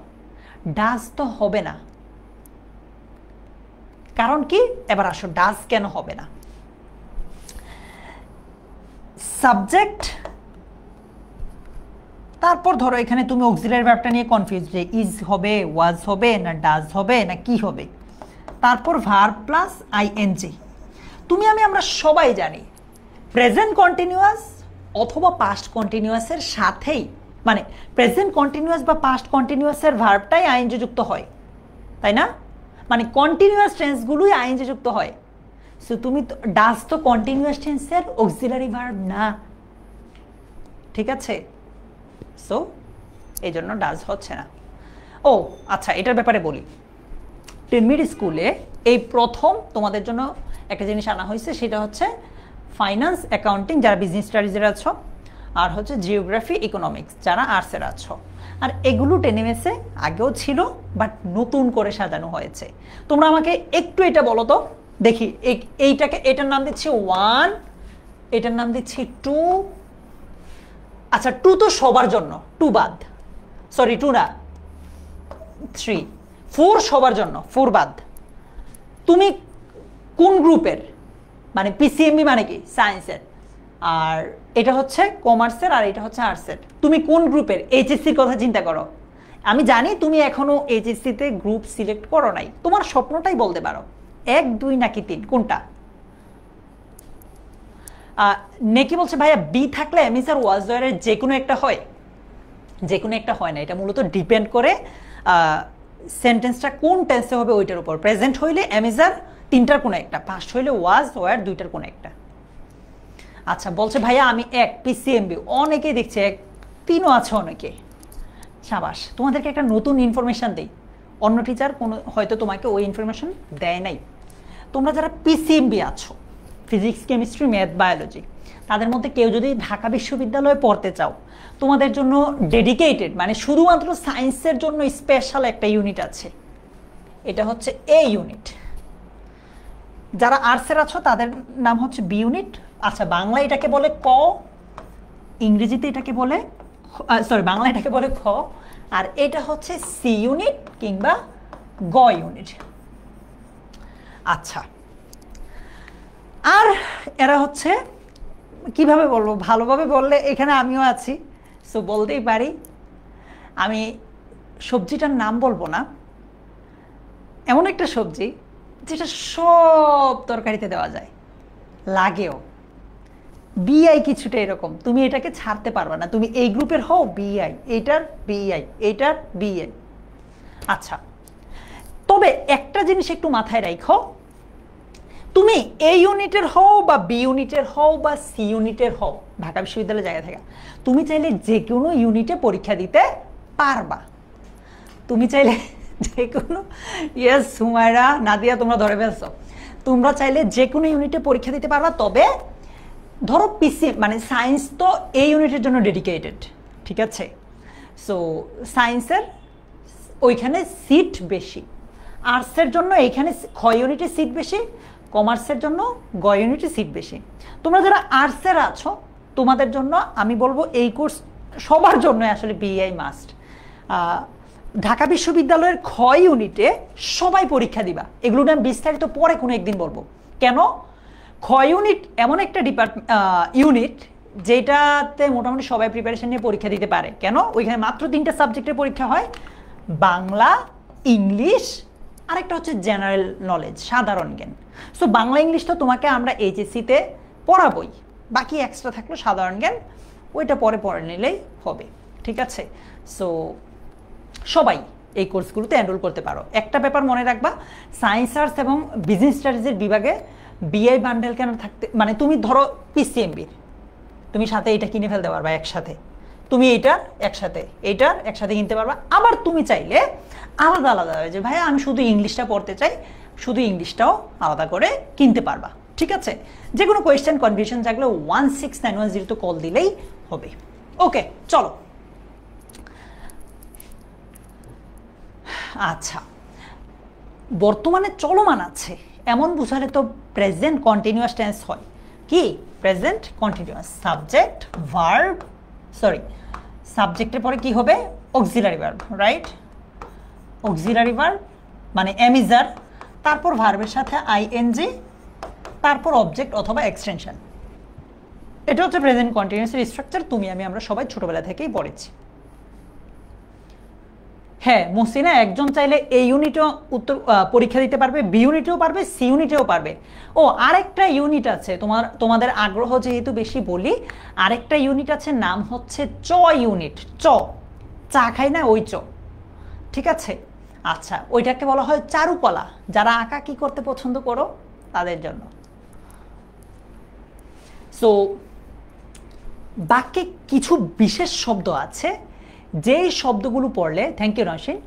ডাজ তো হবে না, কারণ কি? এবার আসো, ডাজ কেন হবে না? সাবজেক্ট, তারপর ধরো এখানে তুমি অক্সিলারি ভার্বটা নিয়ে কনফিউজ যে ইজ হবে, ওয়াজ হবে না ডাজ হবে না কি হবে। তারপর ভার্ব প্লাস আইএনজি। তুমি আমরা সবাই জানি প্রেজেন্ট কন্টিনিউয়াস অথবা পাস্ট কন্টিনিউয়াসের সাথেই, মানে প্রেজেন্ট কন্টিনিউয়াস বা পাস্ট কন্টিনিউয়াসের ভার্বটাই আইএনজি যুক্ত হয়, তাই না? মানে কন্টিনিউয়াস টেন্সগুলোই আইএনজি যুক্ত হয়। সো তুমি ডাজ তো কন্টিনিউয়াস টেন্সের অক্সিলারি ভার্ব না, ঠিক আছে? সো এই জন্য ডাজ হচ্ছে না। ও আচ্ছা, এটার ব্যাপারে বলি। টেনমিড স্কুলে এই প্রথম তোমাদের জন্য একটা জিনিস আনা হয়েছে, সেটা হচ্ছে ফাইন্যান্স অ্যাকাউন্টিং যারা বিজনেস স্টাডিজের আছো, আর হচ্ছে জিওগ্রাফি ইকোনমিক্স যারা আর্টসের আছো। আর এগুলো টেনেমেসে আগেও ছিল, বাট নতুন করে সাজানো হয়েছে। তোমরা আমাকে একটু এটা বলো তো দেখি, এইটাকে, এটার নাম দিচ্ছি 1, এটার নাম দিচ্ছি 2। আচ্ছা 2 তো সবার জন্য, 2 বাদ, সরি 2 না 3, 4 সবার জন্য, 4 বাদ। তুমি কোন গ্রুপের? মানে পিসিএমবি মানে কি? সায়েন্সের। আর এটা হচ্ছে কমার্সের, আর এটা হচ্ছে আর্টসের। তুমি কোন গ্রুপের? এইচএসসির কথা চিন্তা করো। আমি জানি তুমি এখনো এইচএসসিতে গ্রুপ সিলেক্ট করো নাই, তোমার স্বপ্নটাই বলতে পারো 1, 2 নাকি 3, কোনটা? নেকি বলছে ভাইয়া বি থাকলে এমিজ আর ওয়াজ ওয়ারের যে কোনো একটা হয়, যে কোনো একটা হয় না, এটা মূলত ডিপেন্ড করে সেন্টেন্সটা কোন টেন্সে হবে ওইটার উপর। প্রেজেন্ট হইলে এমিজার তিনটার কোনো একটা, পাস্ট হইলে ওয়াজ ওয়ার দুইটার কোনো একটা। আচ্ছা বলছে ভাইয়া আমি এক পিসিএমবি, অনেকেই দেখছে এক তিনও আছে অনেকে, সাবাস, তোমাদেরকে একটা নতুন ইনফরমেশান দিই, অন্য টিচার কোনো হয়তো তোমাকে ওই ইনফরমেশন দেয় নাই। তোমরা যারা পিসিএমবি আছো, ফিজিক্স কেমিস্ট্রি ম্যাথ বায়োলজি, তাদের মধ্যে কেউ যদি ঢাকা বিশ্ববিদ্যালয়ে পড়তে চাও, তোমাদের জন্য ডেডিকেটেড মানে শুধুমাত্র সায়েন্সের জন্য স্পেশাল একটা ইউনিট আছে, এটা হচ্ছে এ ইউনিট। যারা আর্টসের আছো তাদের নাম হচ্ছে বি ইউনিট। আচ্ছা বাংলা এটাকে বলে ক, ইংরেজিতে এটাকে বলে সরি বাংলা এটাকে বলে খ, আর এটা হচ্ছে সি ইউনিট কিংবা গ ইউনিট। আচ্ছা আর এরা হচ্ছে কিভাবে বলবো, ভালোভাবে বললে এখানে আমিও আছি, সো বলতেই পারি। আমি সবজিটার নাম বলবো না, এমন একটা সবজি যেটা সব তরকারিতে দেওয়া যায়, লাগেও। বিআই কিছুটা এরকম, তুমি এটাকে ছাড়তে পারবে না, তুমি এই গ্রুপের হও বিআই, এইটার বিআই, এইটার বিআই। আচ্ছা তবে একটা জিনিস একটু মাথায় রাখো, তুমি এ ইউনিটের হও বা বি ইউনিটের হও বা সি ইউনিটের হও, ঢাকা বিশ্ববিদ্যালয়ের জায়গা থেকে তুমি চাইলে যে কোনো ইউনিটে পরীক্ষা দিতে পারবা। তুমি চাইলে যে কোনো, ইয়েস সুমাইরা নাদিয়া তোমরা ধরে ফেলছো, তোমরা চাইলে যে কোনো ইউনিটে পরীক্ষা দিতে পারবা। তবে ধরো পিসি মানে সায়েন্স তো এই ইউনিটের জন্য ডেডিকেটেড, ঠিক আছে? সো সায়েন্সের ওইখানে সিট বেশি, আর্টসের জন্য এইখানে খ ইউনিটে সিট বেশি, কমার্সের জন্য গ ইউনিটে সিট বেশি। তোমরা যারা আর্টসের আছো তোমাদের জন্য আমি বলবো এই কোর্স সবার জন্য আসলে বিআই মাস্ট। ঢাকা বিশ্ববিদ্যালয়ের খ ইউনিটে সবাই পরীক্ষা দিবা, এগুলো আমি বিস্তারিত পরে কোনো একদিন বলবো। কেন? খ ইউনিট এমন একটা ইউনিট যেটাতে মোটামুটি সবাই প্রিপারেশন নিয়ে পরীক্ষা দিতে পারে। কেন? ওইখানে মাত্র 3টা সাবজেক্টের পরীক্ষা হয়, বাংলা, ইংলিশ, আরেকটা হচ্ছে জেনারেল নলেজ, সাধারণ জ্ঞান। সো বাংলা ইংলিশ তো তোমাকে আমরা এইচএসসিতে পড়াবই, বাকি এক্সট্রা থাকলো সাধারণ জ্ঞান, ওইটা পরে পড়ে নিলেই হবে, ঠিক আছে? সো সবাই এই কোর্সগুলোতে এনরোল করতে পারো। একটা ব্যাপার মনে রাখবা, সায়েন্স আর্টস এবং বিজনেস স্টাডিজের বিভাগে বিআই বান্ডেল কেন থাকতে, মানে তুমি ধরো পিসিএমবি, তুমি সাথে এটা কিনে ফেলতে পারবা একসাথে, তুমি এইটার একসাথে এইটার একসাথে কিনতে পারবা। আবার তুমি চাইলে আলাদা আলাদা যে ভাই আমি শুধু ইংলিশটা পড়তে চাই, শুধু ইংলিশটাও আলাদা করে কিনতে পারবা, ঠিক আছে? যে কোনো কোয়েশ্চেন কনফিউশন থাকলে 16910 কল দিলেই হবে। ওকে চলো, আচ্ছা বর্তমানে চলমান আছে এমন বুঝালে তো প্রেজেন্ট কন্টিনিউয়াস টেন্স হয়। কি? Present continuous, subject verb, sorry সাবজেক্টের পরে কি হবে? Auxiliary verb, right? Auxiliary verb মানে এমিজার, তারপর ভার্বের সাথে আইএনজি, তারপর অবজেক্ট অথবা এক্সটেনশন। এটা হচ্ছে প্রেজেন্ট কন্টিনিউয়াসের স্ট্রাকচার, তুমি আমরা সবাই ছোটবেলা থেকেই পড়েছি। হ্যাঁ মুসিনা, একজন চাইলে এই ইউনিটও উত্তর পরীক্ষা দিতে পারবে, বি ইউনিটেও পারবে, সি ইউনিটেও পারবে। ও আরেকটা ইউনিট আছে, তোমাদের আগ্রহ যেহেতু বেশি বলি, আরেকটা ইউনিট আছে, নাম হচ্ছে চ ইউনিট। চ, চা খাই না ওই চ, ঠিক আছে? আচ্ছা ওইটাকে বলা হয় চারুকলা, যারা আঁকা কি করতে পছন্দ করো তাদের জন্য। সো বাক্যে কিছু বিশেষ শব্দ আছে, যেই শব্দগুলো পড়লে, থ্যাংক ইউ রশিন,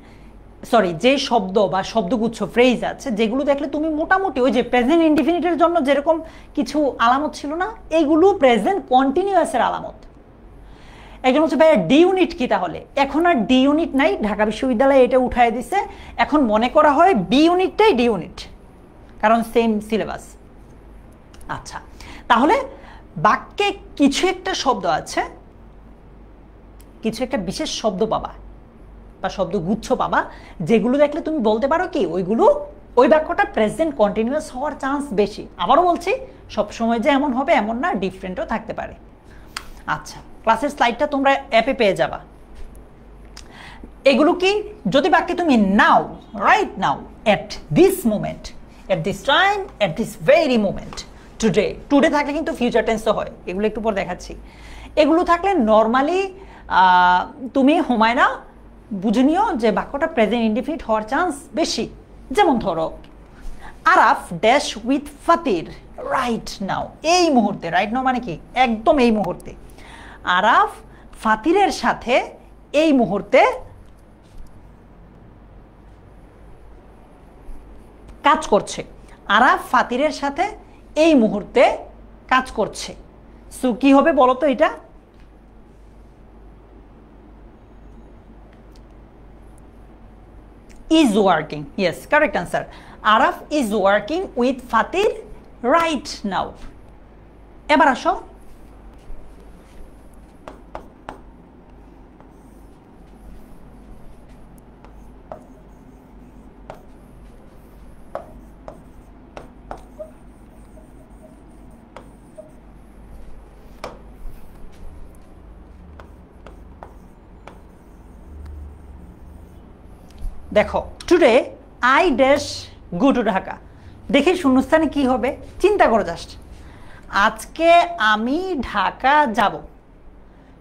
সরি, যে শব্দ বা শব্দগুচ্ছ ফ্রেজ আছে যেগুলো দেখলে তুমি মোটামুটি ওই যে প্রেজেন্ট ইনডিফিনিটের জন্য যেরকম কিছু আলামত ছিল না, এইগুলো প্রেজেন্ট কন্টিনিউয়াসের আলামত। একজন হচ্ছে ভাইয়া ডি ইউনিট কি? তাহলে এখন আর ডি ইউনিট নাই, ঢাকা বিশ্ববিদ্যালয়ে এটা উঠায় দিছে, এখন মনে করা হয় বি ইউনিটটাই ডি ইউনিট, কারণ সেম সিলেবাস। আচ্ছা তাহলে বাক্যে কিছু একটা শব্দ আছে, কিছু একটা বিশেষ শব্দ পাবা বা শব্দগুচ্ছ পাবা, যেগুলো দেখলে তুমি বলতে পারো কি ওইগুলো, ওই বাক্যটা প্রেজেন্ট কন্টিনিউয়াস হওয়ার চান্স বেশি। আবারও বলছি, সবসময় যে এমন হবে এমন না, ডিফারেন্টও থাকতে পারে। আচ্ছা ক্লাসের স্লাইডটা তোমরা অ্যাপে পেয়ে যাবা। এগুলো কি? যদি বাক্যে তুমি now, right now, at this moment, at this time, at this very moment, today, today থাকলে কিন্তু ফিউচার টেন্সও হয়, এগুলো একটু পর দেখাচ্ছি। এগুলো থাকলে নর্মালি তুমি হুমায়রা বুঝে নিও যে বাক্যটা প্রেজেন্ট ইনডিফিনিট হওয়ার চান্স বেশি। যেমন ধরো Araf dash with Fatir right now, এই মুহূর্তে। রাইট নাও মানে কি? একদম এই মুহূর্তে। আরাফ ফাতিরের সাথে এই মুহূর্তে কাজ করছে। আরাফ ফাতিরের সাথে এই মুহূর্তে কাজ করছে। সো কি হবে বলো তো এটা? is working. Yes, correct answer. Araf is working with Fatir right now. এবার আসো দেখো today I dash go to Dhaka. দেখি শূন্যস্থানে কি হবে, চিন্তা করো জাস্ট। আজকে আমি ঢাকা যাব।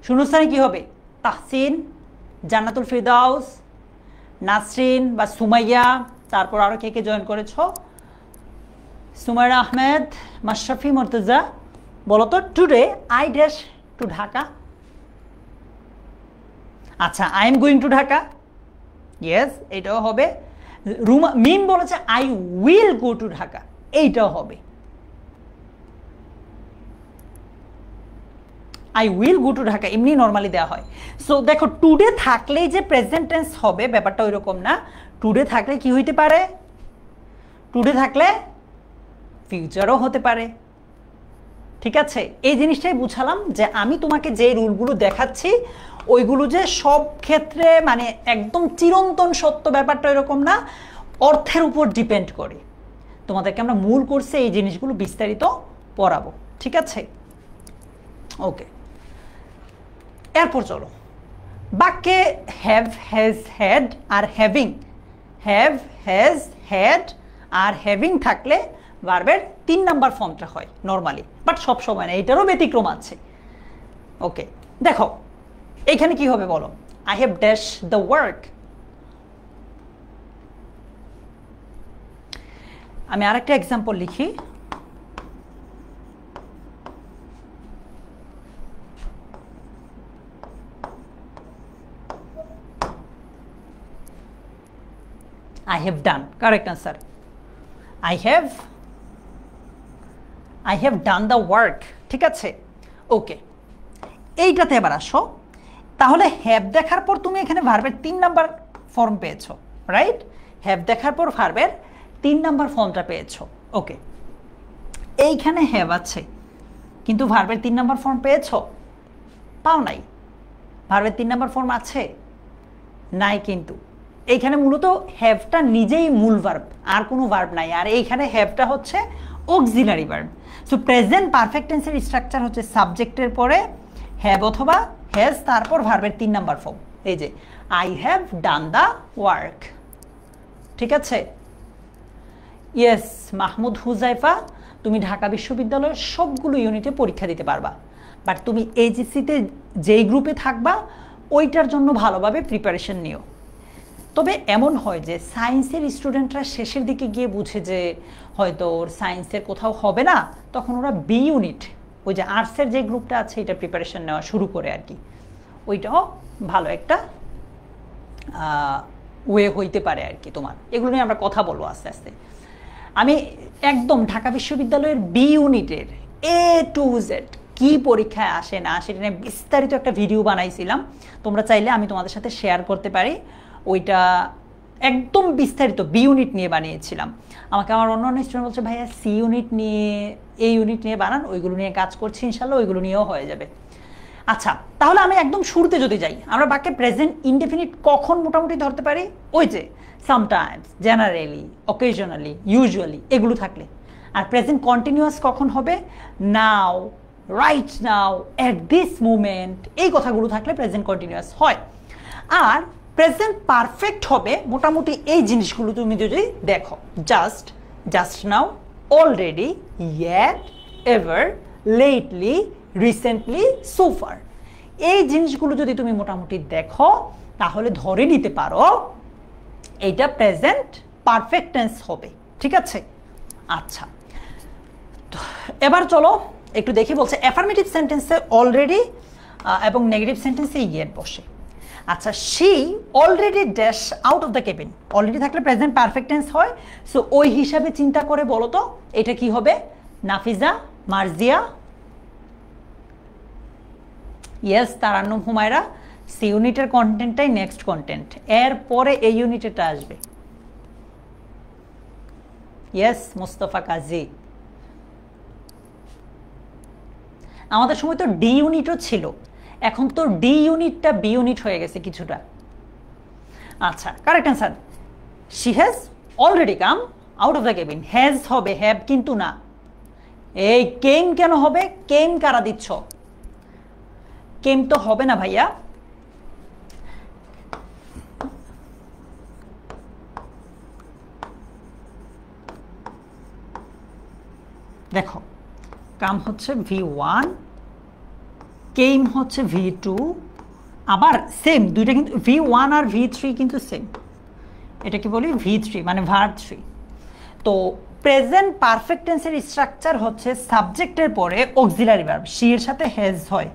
শূন্যস্থানে কি হবে? তাহসিন, জান্নাতুল ফিরদাউস, নাসরিন বা সুমাইয়া, তারপর আরও কে কে জয়েন করেছ? সুমাইরা আহমেদ, মাশরাফি, মর্তুজা। বলো তো today I dash to Dhaka. আচ্ছা, I am going to Dhaka. Yes, এটাও হবে। রুমা মিম বলেছে I will go to Dhaka, এইটাও হবে। I will go to Dhaka এমনি নর্মালি দেওয়া হয়। সো দেখো টুডে থাকলেই যে প্রেজেন্ট টেন্স হবে ব্যাপারটা ওই রকম না। টুডে থাকলে কি হইতে পারে? টুডে থাকলে ফিউচারও হতে পারে। ঠিক আছে, এই জিনিসটাই বুঝালাম যে আমি তোমাকে যে রুলগুলো দেখাচ্ছি ওইগুলো যে সব ক্ষেত্রে মানে একদম চিরন্তন সত্য ব্যাপারটা এরকম না, অর্থের উপর ডিপেন্ড করে। তোমাদেরকে আমরা মূল কোর্সে এই জিনিসগুলো বিস্তারিত পড়াবো। ঠিক আছে, ওকে। এরপর চলো বাক্যে have, has, had are having. Have, has, had are having থাকলে ভার্বের 3 নাম্বার ফর্মটা হয় নর্মালি, বাট সব সময় না, এটারও ব্যতিক্রম আছে। ওকে, দেখো এইখানে কি হবে বলো? I have dash the work. আমি আরেকটা এক্সাম্পল লিখি। I have done, correct answer. I have done the work. ঠিক আছে, ওকে। এইটাতে এবার আসো। তাহলে হ্যাভ দেখার পর তুমি এখানে ভার্বের 3 নাম্বার ফর্ম পেয়েছো, রাইট? হ্যাভ দেখার পর ভার্বের 3 নাম্বার ফর্মটা পেয়েছো। ওকে, এইখানে হ্যাভ আছে কিন্তু ভার্বের 3 নাম্বার ফর্ম পেয়েছো? পাও নাই। ভার্বের 3 নাম্বার ফর্ম আছে? নাই। কিন্তু এইখানে মূলত হ্যাভটা নিজেই মূল ভার্ব, আর কোনো ভার্ব নাই। আর এইখানে হ্যাভটা হচ্ছে auxiliary verb. So present perfect টেন্সের স্ট্রাকচার হচ্ছে সাবজেক্টের পরে হ্যাভ অথবা হ্যাজ, তারপর ভার্বের 3 নাম্বার ফর্ম। এই যে I have done the work. ঠিক আছে, ইয়েস মাহমুদ হুজাইফা, তুমি ঢাকা বিশ্ববিদ্যালয়ের সবগুলো ইউনিটে পরীক্ষা দিতে পারবা, বাট তুমি এইচএসসিতে যেই গ্রুপে থাকবা ওইটার জন্য ভালোভাবে প্রিপারেশন নিও। তবে এমন হয় যে সায়েন্সের স্টুডেন্টরা শেষের দিকে গিয়ে বুঝে যে হয়তো ওর সায়েন্সের কোথাও হবে না, তখন ওরা বি ইউনিট, ওই যে আর্টসের যে গ্রুপটা আছে এটা প্রিপারেশন নেওয়া শুরু করে আর কি। ওইটাও ভালো একটা ওয়ে হইতে পারে আর কি তোমার। এগুলো নিয়ে আমরা কথা বলবো আস্তে আস্তে। আমি একদম ঢাকা বিশ্ববিদ্যালয়ের বি ইউনিটের এ টু জেড কি পরীক্ষায় আসে না সেটা নিয়ে বিস্তারিত একটা ভিডিও বানাইছিলাম, তোমরা চাইলে আমি তোমাদের সাথে শেয়ার করতে পারি। ওইটা একদম বিস্তারিত বি ইউনিট নিয়ে বানিয়েছিলাম। আমাকে আমার অন্য অন্য স্টুডেন্ট বলছে ভাইয়া সি ইউনিট নিয়ে, এই ইউনিট নিয়ে বানান, ওইগুলো নিয়ে কাজ করছি, ইনশাল্লাহ ওইগুলো নিয়েও হয়ে যাবে। আচ্ছা, তাহলে আমি একদম শুরুতে যদি যাই, আমরা বাক্যে প্রেজেন্ট ইনডেফিনিট কখন মোটামুটি ধরতে পারি? ওই যে সামটাইমস, জেনারেলি, অকেশনালি, ইউজুয়ালি এগুলো থাকলে। আর প্রেজেন্ট কন্টিনিউয়াস কখন হবে? Now, right now, at this moment, এই কথাগুলো থাকলে প্রেজেন্ট কন্টিনিউয়াস হয়। আর প্রেজেন্ট পারফেক্ট হবে মোটামুটি এই জিনিসগুলো তুমি যদি দেখো, just, just now, already, yet, ever, lately, recently, so far. এই জিনিসগুলো যদি তুমি মোটামুটি দেখো তাহলে ধরে নিতে পারো এইটা প্রেজেন্ট পারফেক্ট টেন্স হবে। ঠিক আছে? আচ্ছা, এবার চলো একটু দেখি। বলছে অ্যাফার্মেটিভ সেন্টেন্সে অলরেডি এবং নেগেটিভ সেন্টেন্সে ইয়েট বসে। আচ্ছা, she already dash out of the cabin. Already থাকলে প্রেজেন্ট পারফেক্ট টেন্স হয়। সো ওই হিসাবে চিন্তা করে বলো তো এটা কি হবে? নাফিজা, মার্জিয়া, ইয়েস তারান্নুম, হুমায়রা। সি ইউনিটের কন্টেন্টটাই নেক্সট কন্টেন্ট, এরপরে এই ইউনিটেরটা আসবে। ইয়েস মুস্তফা কাজী। আমাদের সময় তো ডি ইউনিটও ছিল, এখন তো ডি ইউনিটটা বি ইউনিট হয়ে গেছে কিছুটা। আচ্ছা, correct answer she has already come out of the cabin. Has হবে, হ্যাভ কিন্তু না। এই কেম কেন হবে? কেম কারা দিচ্ছ? কেম তো হবে না ভাইয়া। দেখো, কাম হচ্ছে V1, কেম হচ্ছে V2, আবার সেম দুইটা কিন্তু V1 আর V3 কিন্তু সেম। এটাকে বলি V3 মানে ভার্ব 3। তো প্রেজেন্ট পারফেক্ট টেন্সের স্ট্রাকচার হচ্ছে সাবজেক্টের পরে অক্সিলারি ভার্ব, সি এর সাথে হ্যাজ হয়,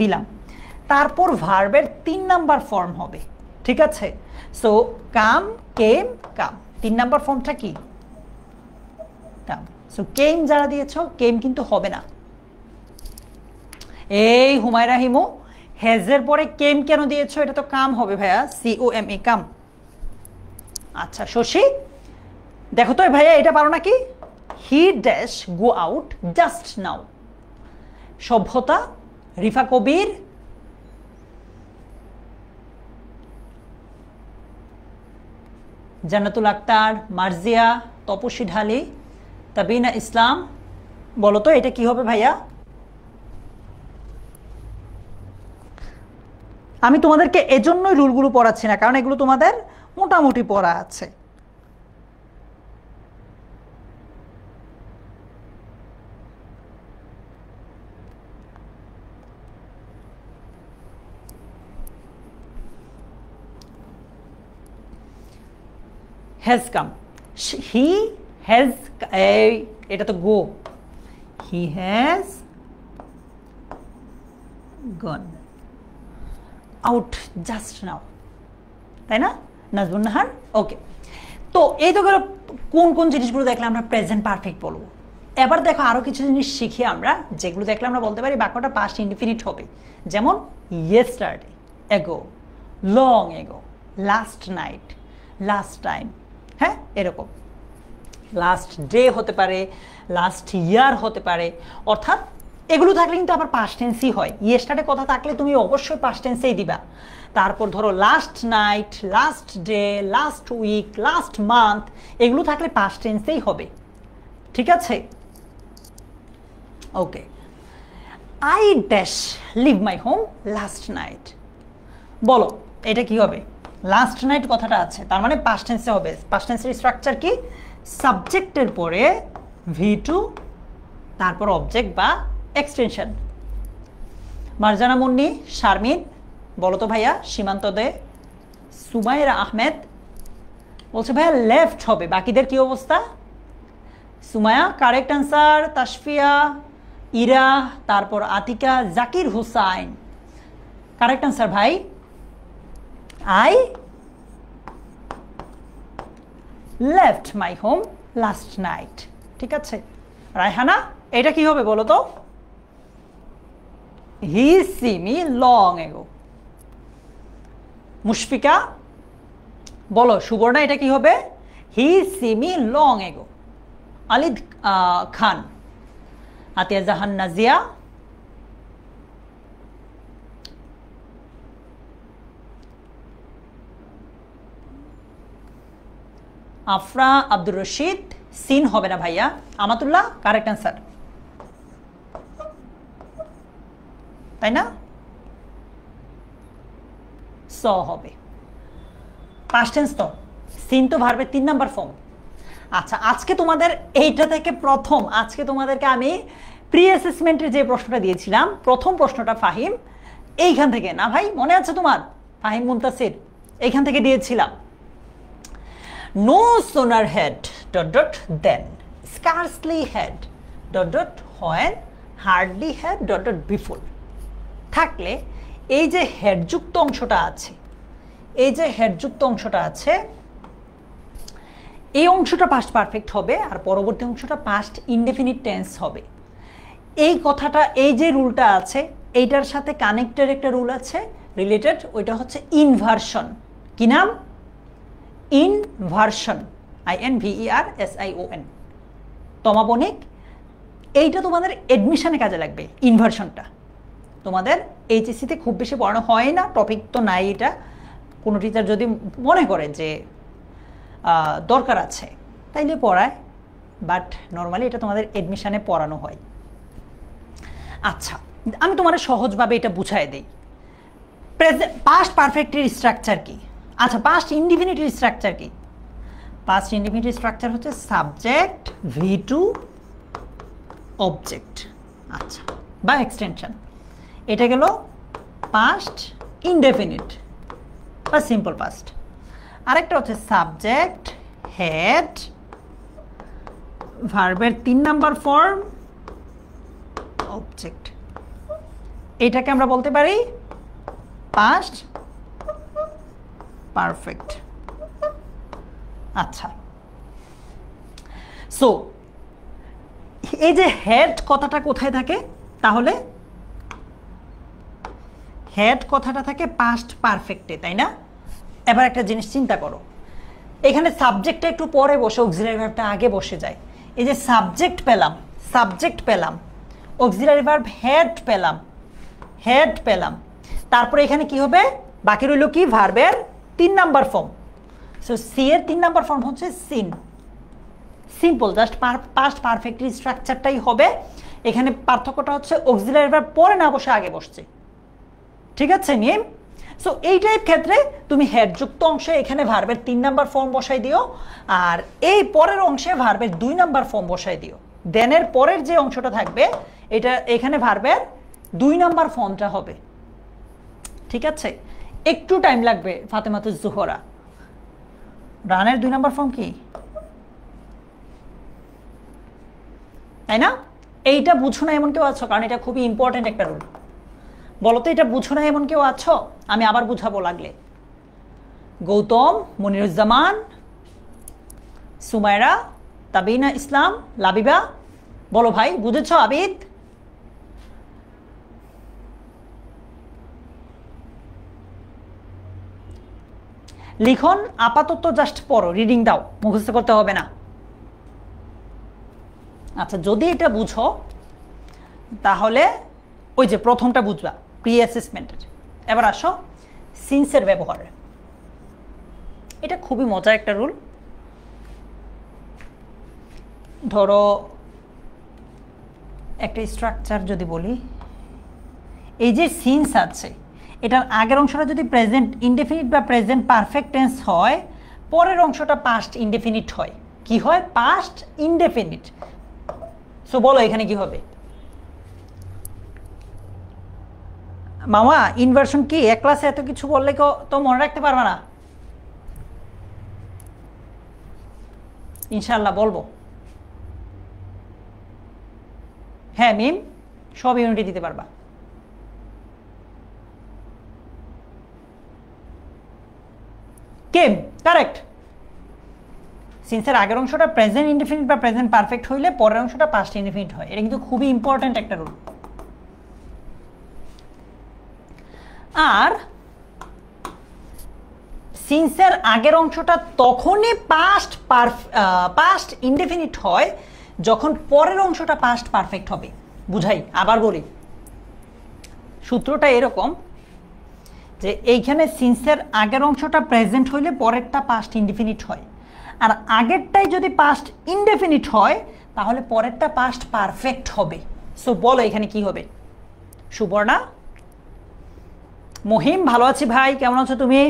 দিলাম। তারপর ভার্বের 3 নাম্বার ফর্ম হবে। ঠিক আছে? সো কাম, কেম, কাম, 3 নাম্বার ফর্মটা কি? কাম। সো কেম যারা দিয়েছ, কেম কিন্তু হবে না। এই হুমায়রা হিমু, হ্যাজের পরে কেম কেন দিয়েছো? এটা তো কাম হবে ভাইয়া, COME, কাম। আচ্ছা শশী, দেখো তো ভাইয়া এটা পারো নাকি? He dash go out just নাও। সভ্যতা, রিফা কবির, জান্নাতুল আক্তার, মার্জিয়া, তপসী ঢালি, তাবিনা ইসলাম। বলো তো এটা কি হবে ভাইয়া? আমি তোমাদেরকে এজন্যই রুলগুলো পড়াচ্ছি না, কারণ এগুলো তোমাদের মোটামুটি পড়া আছে। হ্যাজ কাম, হি হ্যাজ, এটা তো go, he has gone out just now, তাই না নাজমুন নাহার? ওকে, তো এই তো গেল কোন কোন জিনিসগুলো দেখলে আমরা প্রেজেন্ট পারফেক্ট বলবো। এবার দেখো আরো কিছু জিনিস শিখি আমরা, যেগুলো দেখলে আমরা বলতে পারি বাক্যটা পাস্ট ইনডিফিনিট হবে। যেমন ইয়েস্টারডে, এগো, long ago, last night, last time. হ্যাঁ, এরকম লাস্ট ডে হতে পারে, লাস্ট ইয়ার হতে পারে। অর্থাৎ এগুলো থাকলে কিন্তু আবার পাস্ট টেন্সই হয়। ইয়েস্টারডে কথা থাকলে তুমি অবশ্যই পাস্ট টেন্সেই দিবা। তারপর ধরো last night, last day, last week, last month, এগুলো থাকলে পাস্ট টেন্সেই হবে। ঠিক আছে? Okay, I dash leave my home last night. বলো এটা কি হবে? লাস্ট নাইট কথাটা আছে, তার মানে পাস্ট টেন্সে হবে। পাস্ট টেন্সের স্ট্রাকচার কি? সাবজেক্টের পরে V2, তারপর অবজেক্ট বা এক্সটেনশন। মারজানা মুন্নি, শারমিন, বলো তো ভাইয়া। সীমান্ত দে, সুমাইরা আহমেদ বলছে ভাইয়া লেফট হবে। বাকিদের কি অবস্থা? সুমায়া কারেক্ট আনসার, তাসফিয়া, ইরা, তারপর আতিকা, জাকির হুসাইন কারেক্ট আনসার ভাই। I left my home last night. ঠিক আছে? রায়হানা, এটা কি হবে বলো তো? হি সি মি লং এগো। মুশফিকা বলো। সুবর্ণা, এটা কি হবে? He she me long ago. Alid Khan, Atia Jahan Nazia, Afra Abdur Rashid. Seen হবে না ভাইয়া। আমাতুল্লাহ কারেক্ট অ্যান্সার, তাই না? স হবে। পাস্ট টেন্স তো, সিন তো ভার্বের 3 নাম্বার ফর্ম। আচ্ছা, আজকে তোমাদের এইটা থেকে প্রথম, আজকে তোমাদেরকে আমি প্রি অ্যাসেসমেন্টের যে প্রশ্নটা দিয়েছিলাম, প্রথম প্রশ্নটা ফাহিম এইখান থেকে, না ভাই মনে আছে তোমার? ফাহিম মুনতাসির এইখান থেকে দিয়েছিলাম। No sooner had dot dot then, scarcely had dot dot when, hardly had dot dot before থাকলে এই যে হেডযুক্ত অংশটা আছে, এই যে হেডযুক্ত অংশটা আছে, এই অংশটা পাস্ট পারফেক্ট হবে আর পরবর্তী অংশটা পাস্ট ইনডেফিনিট টেন্স হবে। এই কথাটা, এই যে রুলটা আছে এইটার সাথে কানেক্টেড একটা রুল আছে রিলেটেড, ওইটা হচ্ছে ইনভার্সন। কি নাম? Inversion, INVERSION, তমাবনিক। এইটা তোমাদের এডমিশনে কাজে লাগবে। ইনভার্সনটা তোমাদের এইচএসসিতে খুব বেশি পড়ানো হয় না, টপিক তো নাই এটা। কোনো টিচার যদি মনে করে যে দরকার আছে তাইলে পড়ায়, বাট নর্মালি এটা তোমাদের এডমিশনে পড়ানো হয়। আচ্ছা, আমি তোমাদের সহজভাবে এটা বুঝাই দিই। পাস্ট পারফেক্টের স্ট্রাকচার কি? আচ্ছা, পাস্ট ইনডিফিনিটের স্ট্রাকচার কি? পাস্ট ইনডিফিনিটের স্ট্রাকচার হচ্ছে সাবজেক্ট V2 অবজেক্ট, আচ্ছা, বা এক্সটেনশন। এটা গেল পাস্ট ইনডেফিনিট বা সিম্পল পাস্ট। আরেকটা হচ্ছে সাবজেক্ট হেড, ভার্বের 3 নাম্বার ফর্ম অবজেক্ট। এটাকে আমরা বলতে পারি পাস্ট পারফেক্ট। আচ্ছা, সো এই যে হেড কথাটা কোথায় থাকে? তাহলে হেড কথাটা থাকে পাস্ট পারফেক্টে, তাই না? এবার একটা জিনিস চিন্তা করো, এখানে সাবজেক্টটা একটু পরে বসে, অক্সিলারি ভার্বটা আগে বসে যায়। এই যে সাবজেক্ট পেলাম, সাবজেক্ট পেলাম, অক্সিলারি ভার্ব হেড পেলাম, তারপরে এখানে কি হবে? বাকি রইল কি? ভার্বের 3 নাম্বার ফর্ম। সো সি এর 3 নাম্বার ফর্ম হচ্ছে সিন। সিম্পল, জাস্ট পাস্ট পারফেক্টের স্ট্রাকচারটাই হবে। এখানে পার্থক্যটা হচ্ছে অক্সিলারি ভার্ব পরে না বসে আগে বসছে। ঠিক আছে নিয়ম? সো এই টাইপ ক্ষেত্রে তুমি হেডযুক্ত অংশে এখানে ভার্বের 3 নাম্বার ফর্ম বসাই দিও, আর এই পরের অংশে ভার্বের 2 নাম্বার ফর্ম বসাই দিও। দেনের পরের যে অংশটা থাকবে এটা এখানে ভার্বের 2 নাম্বার ফর্মটা হবে। ঠিক আছে? একটু টাইম লাগবে ফাতেমাতুজ জোহরা। রানের 2 নাম্বার ফর্ম কি? তাই না? এইটা বুঝো না এমন কেউ আছো? কারণ এটা খুবই ইম্পর্টেন্ট একটা রুল। বলো তো, এটা বুঝো না এমন কেউ আছো? আমি আবার বুঝাবো লাগলে। গৌতম, মনিরুজ্জামান, সুমাইরা, তাবিনা ইসলাম, লাবিবা, বলো ভাই বুঝেছ? আবিদ, লিখন আপাতত জাস্ট পড়ো, রিডিং দাও, মুখস্থ করতে হবে না। আচ্ছা, যদি এটা বুঝো তাহলে ওই যে প্রথমটা বুঝবা প্রি অ্যাসেসমেন্টের। এবার আসো সিন্সের ব্যবহার। এটা খুবই মজার একটা রুল। ধরো একটা স্ট্রাকচার যদি বলি, এই যে সিন্স আছে এটার আগের অংশটা যদি প্রেজেন্ট ইনডেফিনিট বা প্রেজেন্ট পারফেক্ট টেন্স হয়, পরের অংশটা পাস্ট ইনডেফিনিট হয়। কি হয়? Past indefinite. সো বলো এখানে কি হবে? মামা ইনভার্সন কি? এক ক্লাসে এত কিছু বললে তো মনে রাখতে পারবে না। ইনশাল্লাহ বলবো। হ্যাঁ মিম, সব ইউনিটি দিতে পারবা। কেম কারেক্ট। সিন্সের আগের অংশটা প্রেজেন্ট ইনডেফিনিট বা প্রেজেন্ট পারফেক্ট হইলে পরের অংশটা পাস্ট ইনডেফিনিট হয়। এটা কিন্তু খুবই ইম্পর্ট্যান্ট একটা রুল। আর সিন্সের আগের অংশটা তখনই পাস্ট ইনডেফিনিট হয় যখন পরের অংশটা পাস্ট পারফেক্ট হবে। বুঝাই, আবার বলি, সূত্রটা এরকম যে এইখানে সিন্সের আগের অংশটা প্রেজেন্ট হইলে পরেরটা পাস্ট ইনডেফিনিট হয়, আর আগেরটাই যদি পাস্ট ইনডেফিনিট হয় তাহলে পরেরটা পাস্ট পারফেক্ট হবে। সো বলো এখানে কি হবে? সুবর্ণা, মহিম, ভালো আছি ভাই, কেমন আছো তুমি?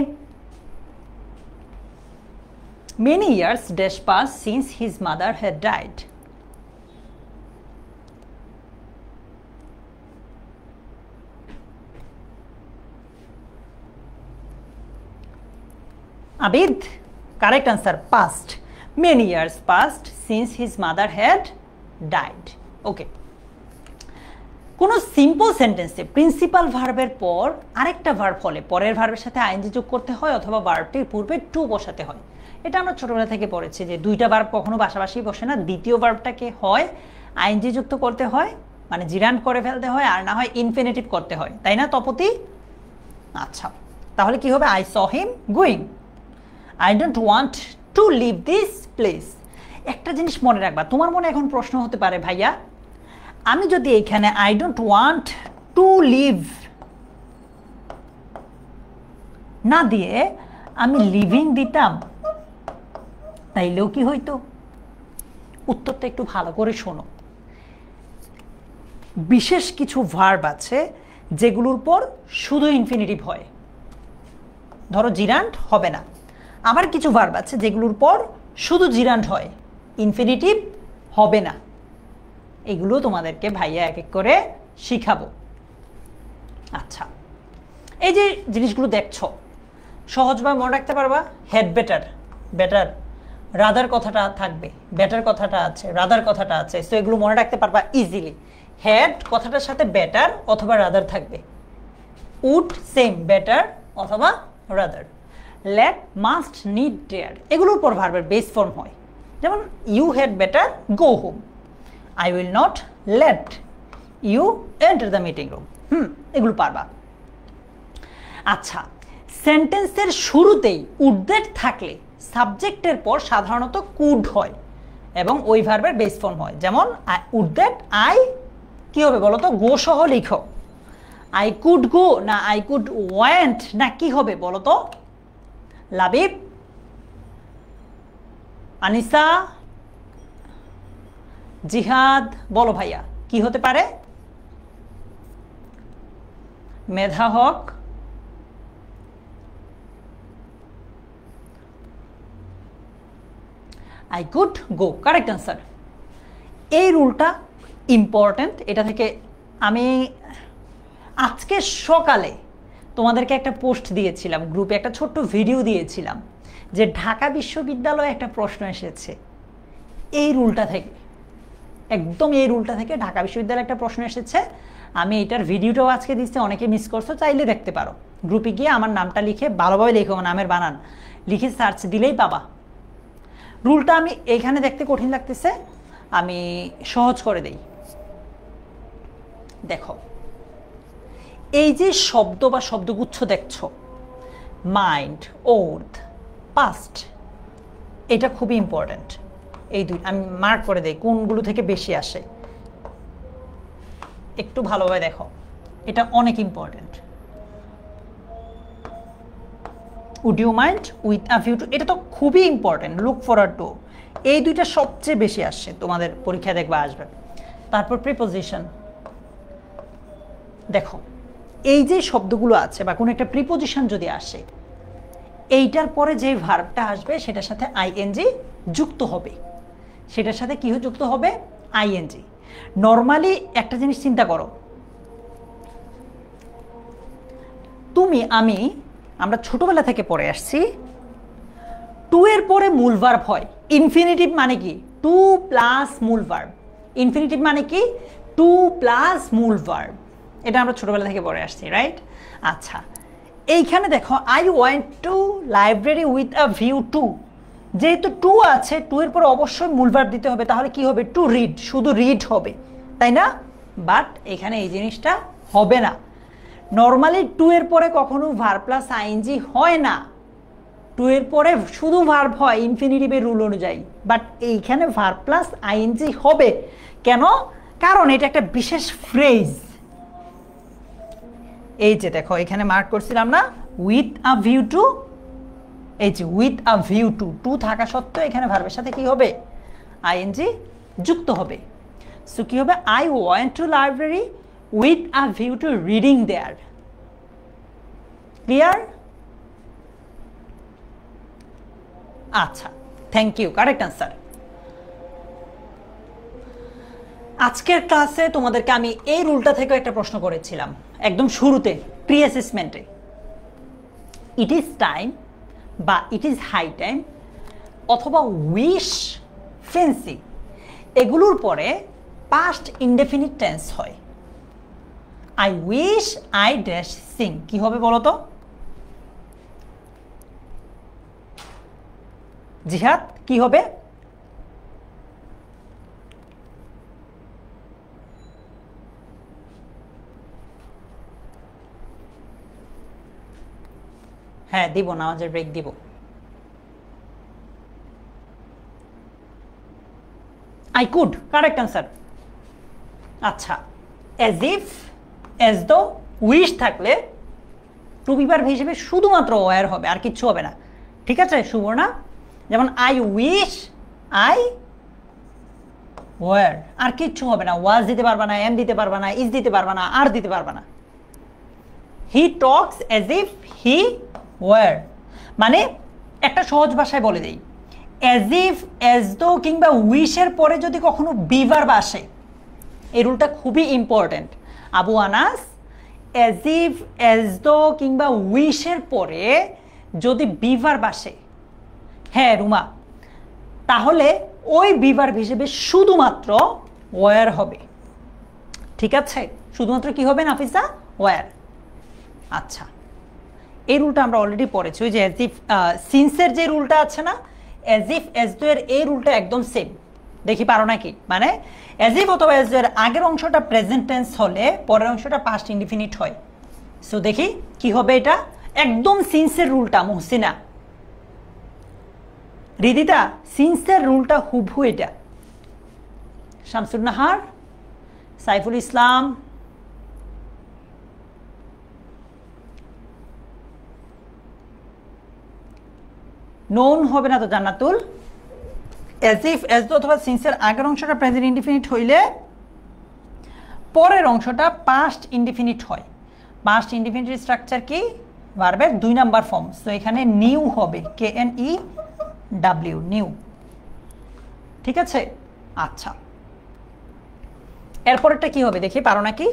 Many years dash passed since his mother had died. Abid, correct answer past. Many years past since his mother had died. Okay, কোনো সিম্পল সেন্টেন্সে প্রিন্সিপাল ভার্বের পর আরেকটা ভার্ব হলে পরের ভার্বের সাথে আইএনজি যোগ করতে হয় অথবা ভার্বটির পূর্বে টু বসাতে হয়। এটা আমরা ছোটবেলা থেকে পড়েছি যে দুইটা ভার্ব কখনো পাশাপাশি বসে না, দ্বিতীয় ভার্বটাকে হয় আইএনজি যুক্ত করতে হয়, মানে জিরান্ড করে ফেলতে হয়, আর না হয় ইনফিনিটিভ করতে হয়, তাই না তপতি? আচ্ছা, তাহলে কি হবে? I saw him going. I don't want to leave this place. একটা জিনিস মনে রাখবা, তোমার মনে এখন প্রশ্ন হতে পারে, ভাইয়া আমি যদি এখানে I don't want to leave না দিয়ে আমি লিভিং দিতাম, তাইলেও কি হইতো? উত্তরটা একটু ভালো করে শোনো। বিশেষ কিছু ভার্ব আছে যেগুলোর পর শুধু ইনফিনিটিভ হয়, ধরো জিরান্ড হবে না। আবার কিছু ভার্ব আছে যেগুলোর পর শুধু জিরান্ড হয়, ইনফিনিটিভ হবে না। এগুলো তোমাদেরকে ভাইয়া এক এক করে শিখাবো। আচ্ছা, এই যে জিনিসগুলো দেখছো সহজভাবে মনে রাখতে পারবা। হেড বেটার, বেটার, রাদার কথাটা থাকবে, বেটার কথাটা আছে, রাদার কথাটা আছে, সো এগুলো মনে রাখতে পারবা ইজিলি। হেড কথাটার সাথে বেটার অথবা রাদার থাকবে, উড সেম, বেটার অথবা rather. Let, must, need, dare এগুলোর পর ভার্বের বেস ফর্ম হয়। যেমন you had better go home, I will not let you enter the meeting room. এগুলো পারবা। আচ্ছা, সেন্টেন্সের শুরুতেই উড্ডেট থাকলে সাবজেক্টের পর সাধারণত কুড হয় এবং ওই ভার্বের বেস ফর্ম হয়। যেমন উড্ডেট আই কি হবে বলো তো? গো সহ লিখো। আই কুড গো না আই কুড ওয়েন্ট না কি হবে বলো তো? লাবিব, আনিসা, জিহাদ, বলো ভাইয়া কি হতে পারে? Medha Haque, I could go, correct answer. এই রুলটা ইম্পর্ট্যান্ট। এটা থেকে আমি আজকে সকালে তোমাদেরকে একটা পোস্ট দিয়েছিলাম, গ্রুপে একটা ছোট্ট ভিডিও দিয়েছিলাম যে ঢাকা বিশ্ববিদ্যালয়ে একটা প্রশ্ন এসেছে এই রুলটা থেকে, একদম এই রুলটা থেকে ঢাকা বিশ্ববিদ্যালয়ে একটা প্রশ্ন এসেছে। আমি এটার ভিডিওটাও আজকে দিচ্ছি, অনেকে মিস করছো, চাইলে দেখতে পারো। গ্রুপে গিয়ে আমার নামটা লিখে ভালোভাবে লিখো, নামের বানান লিখে সার্চ দিলেই পাবা। রুলটা আমি এখানে দেখতে কঠিন লাগতেছে, আমি সহজ করে দেই। দেখো, এই যে শব্দ বা শব্দগুচ্ছ দেখছো, মাইন্ড, ওর্থ, পাস্ট, এটা খুবই ইম্পর্ট্যান্ট। এই দুই আমি মার্ক করে দেই কোনগুলো থেকে বেশি আসে, একটু ভালোভাবে দেখো, এটা অনেক important. Would you mind, with a view to, এটা তো খুবই ইম্পর্ট্যান্ট। লুক ফরওয়ার্ড টু, এই দুইটা সবচেয়ে বেশি আসছে, তোমাদের পরীক্ষা দেখবা আসবে। তারপর প্রিপোজিশন, দেখো এই যে শব্দগুলো আছে বা কোনো একটা প্রিপোজিশন যদি আসে, এইটার পরে যে ভার্বটা আসবে সেটার সাথে আইএনজি যুক্ত হবে, সেটার সাথে কি যুক্ত হবে? আইএনজি। নর্মালি একটা জিনিস চিন্তা করো, তুমি আমি আমরা ছোটবেলা থেকে পড়ে আসছি, টু এর পরে মূল ভার্ব হয়। ইনফিনিটিভ মানে কি? টু প্লাস মূল ভার্ব। ইনফিনিটিভ মানে কি? টু প্লাস মূল ভার্ব। এটা আমরা ছোটবেলা থেকে পড়ে আসছি, রাইট? আচ্ছা, এইখানে দেখো I went to library with a view two, যেহেতু টু আছে, টু এর পর অবশ্যই মূল ভার্ব দিতে হবে, তাহলে কি হবে? টু রিড, শুধু রিড হবে, তাই না? বাট এখানে এই জিনিসটা হবে না। নর্মালি টু এর পরে কখনো ভার্ব প্লাস আইএনজি হয় না, টু এর পরে শুধু ভার্ব হয় ইনফিনিটিভের রুল অনুযায়ী, বাট এইখানে ভার্ব প্লাস আইএনজি হবে। কেন? কারণ এটা একটা বিশেষ ফ্রেজ। এই যে দেখো এখানে মার্ক করছিলাম না, উইথ আ ভিউ টু, এই যে with a view to, to থাকা সত্ত্বেও এখানে ভার্বের সাথে কি হবে? আইএনজি যুক্ত হবে। সো কি হবে? I went to library with a view to reading there. Clear? আচ্ছা, থ্যাংক ইউ, কারেক্ট আনসার। আজকের ক্লাসে তোমাদেরকে আমি এই রুলটা থেকে একটা প্রশ্ন করেছিলাম একদম শুরুতে, প্রি অ্যাসেসমেন্টে। ইট ইজ টাইম বা ইট ইজ হাই টাইম অথবা উইশ, ফেন্সি, এগুলোর পরে পাস্ট ইনডেফিনিট টেন্স হয়। I wish I dash Singh, কি হবে বলো তো? জিহাদ কি হবে? হ্যাঁ দিব, নামাজের ব্রেক দিব। I could, correct answer. আচ্ছা, as if, as though, wish থাকলে টু বি ভার্ব হিসেবে শুধুমাত্র ওয়্যার হবে, আর কিচ্ছু হবে না। ঠিক আছে সুবর্ণা? যেমন আই উইশ আই ওয়্যার, আর কিচ্ছু হবে না। ওয়াজ দিতে পারবা না, এম দিতে পারবা না, ইজ দিতে পারবা না, আর দিতে পারবা না। He talks as if he were, মানে একটা সহজ ভাষায় বলে দিই, অ্যাজ ইফ, অ্যাজ দো কিংবা উইশের পরে যদি কখনো বি ভার্ব আসে, এই রুলটা খুবই important. Abu Anas, as if, as দো কিংবা উইশের পরে যদি বি ভার্ব আসে, হ্যাঁ রুমা, তাহলে ওই বি ভার্ব হিসেবে শুধুমাত্র ওয়্যার হবে। ঠিক আছে, শুধুমাত্র কি হবে নাফিসা? ওয়্যার। আচ্ছা, এই রুলটা আমরা অলরেডি পড়েছি, ওই যে অ্যাজ ইফ সিন্সের যে রুলটা আছে না, অ্যাজ ইফ অ্যাজ দো এর এই রুলটা একদম সেম। দেখি পারো নাকি? মানে অ্যাজ ইফ অথবা অ্যাজ দো এর আগের অংশটা প্রেজেন্ট টেন্স হলে পরের অংশটা পাস্ট ইনডিফিনিট হয়। সো দেখি কি হবে এটা, একদম সিন্সের রুলটা। মুহসিনা, রিদিতা, সিন্সের রুলটা হুবহু এটা। শামসুন নাহার, সাইফুল ইসলাম, নোন হবে না তো জান্নাতুল? অ্যাজ ইফ, অ্যাজ দো অথবা সিন্সের আগের অংশটা প্রেজেন্ট ইনডিফিনিট হইলে পরের অংশটা পাস্ট ইনডিফিনিট হয়। পাস্ট ইনডিফিনিট স্ট্রাকচার কি? ভার্বের 2 নাম্বার ফর্ম। সো এখানে নিউ হবে, K N E W, new. ঠিক আছে? আচ্ছা, এরপরেরটা কি হবে দেখি পারো নাকি?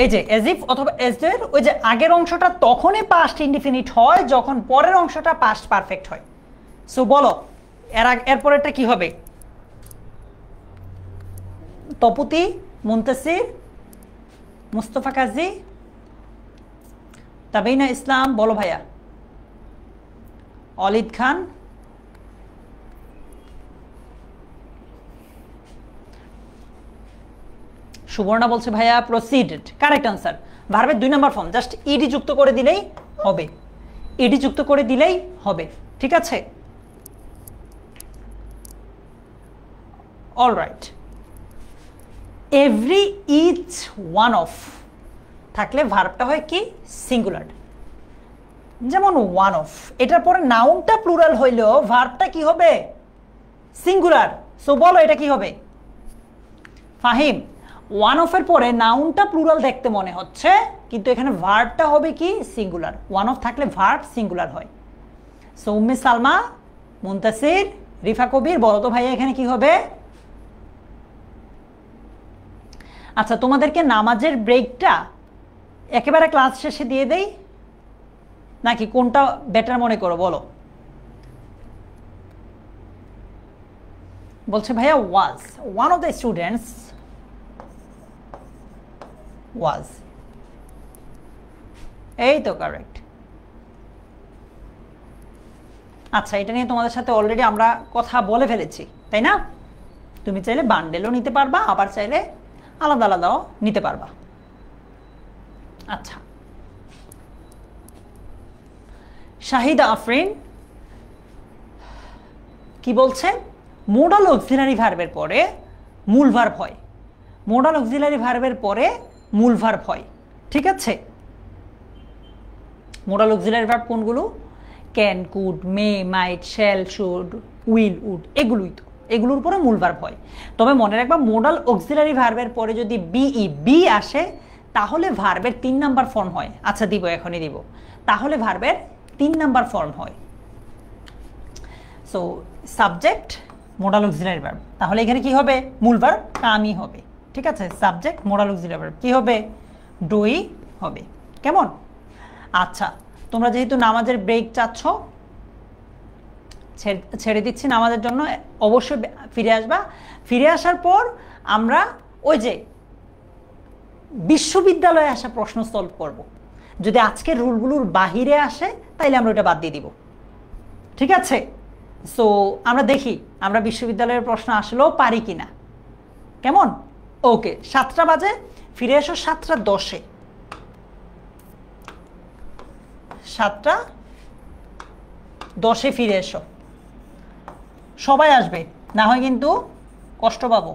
এই যে অ্যাজ ইফ অথবা অ্যাজ দো এর ওই যে আগের অংশটা তখনই পাস্ট ইনডিফিনিট হয় যখন পরের অংশটা পাস্ট পারফেক্ট হয়। সো বলো এরপরেরটা কি হবে? তপুতি, মুনতাসির, মুস্তফা কাজী, তাবিনা ইসলাম, বলো ভাইয়া। অলিদ খান, সুবর্ণা বলছে ভাইয়া প্রসিডেড, কারেক্ট আনসার। ভার্বের 2 নাম্বার ফর্ম, জাস্ট ইডি যুক্ত করে দিলেই হবে, ইডি যুক্ত করে দিলেই হবে। ঠিক আছে, alright. Every, each, one of থাকলে ভার্বটা হয় কি? সিঙ্গুলার। যেমন ওয়ান অফ, এটার পরে নাউনটা প্লুরাল হইলেও ভার্বটা কি হবে? সিঙ্গুলার। সো বলো এটা কি হবে? ফাহিম, ওয়ান অফের পরে নাউনটা প্লুরাল দেখতে মনে হচ্ছে, কিন্তু এখানে ভার্বটা হবে কি? সিঙ্গুলার। ওয়ান অফ থাকলে ভার্ব সিঙ্গুলার হয়। সো উম্মে সালমা, মুনতাসির, রিফা কবির, বলো তো ভাইয়া এখানে কি হবে? আচ্ছা, তোমাদেরকে নামাজের ব্রেকটা একেবারে ক্লাস শেষে দিয়ে দেই নাকি কোনটা বেটার মনে করো বলো? বলছে ভাইয়া was, one of the students was, এই তো কারেক্ট। আচ্ছা, এটা নিয়ে তোমাদের সাথে অলরেডি আমরা কথা বলে ফেলেছি, তাই না? তুমি চাইলে বান্ডেলও নিতে পারবা, আবার চাইলে আলাদা আলাদাও নিতে পারবা। আচ্ছা, শাহিদা আফরিন কি বলছে? মোডাল অক্সিলারি ভার্বের পরে মূল ভার্ব হয়। মোডাল অক্সিলারি ভার্বের পরে মূল ভার্ব হয়। ঠিক আছে, মোডাল অক্সিলারি ভার্ব কোনগুলো? Can, could, may, might, shall, should, will, would, এগুলোই তো, এগুলোর উপরে মূল ভার্ব হয়। তবে মনে রাখবা মোডাল অক্সিলারি ভার্বের পরে যদি বি আসে তাহলে ভার্বের 3 নাম্বার ফর্ম হয়। আচ্ছা দিব, এখনই দিব। তাহলে ভার্বের 3 নাম্বার ফর্ম হয়। So subject, modal auxiliary verb, তাহলে এখানে কি হবে? মূল ভার্ব কামই হবে। ঠিক আছে, সাবজেক্ট, মোডাল অক্সিলারি ভার্ব কি হবে? ডুই হবে। কেমন? আচ্ছা, তোমরা যেহেতু নামাজের ব্রেক চাচ্ছ, ছেড়ে দিচ্ছি নামাজের জন্য, অবশ্যই ফিরে আসবা। ফিরে আসার পর আমরা ওই যে বিশ্ববিদ্যালয়ে আসা প্রশ্ন সলভ করব। যদি আজকের রুলগুলোর বাহিরে আসে তাইলে আমরা ওটা বাদ দিয়ে দিব, ঠিক আছে? সো আমরা দেখি আমরা বিশ্ববিদ্যালয়ের প্রশ্ন আসলেও পারি কিনা, কেমন? ওকে, 7টা বাজে, ফিরে এসো 7টা 10-এ। 7টা 10-এ ফিরে এসো, সবাই আসবে, না হয় কিন্তু কষ্ট পাবো।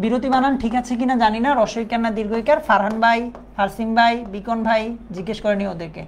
বিরতি বানান ঠিক আছে কিনা জানি না, রসইকার না দীর্ঘইকার। ফারহান ভাই, হারসিম ভাই, বিকন ভাই জিজ্ঞেস করে নি ওদেরকে।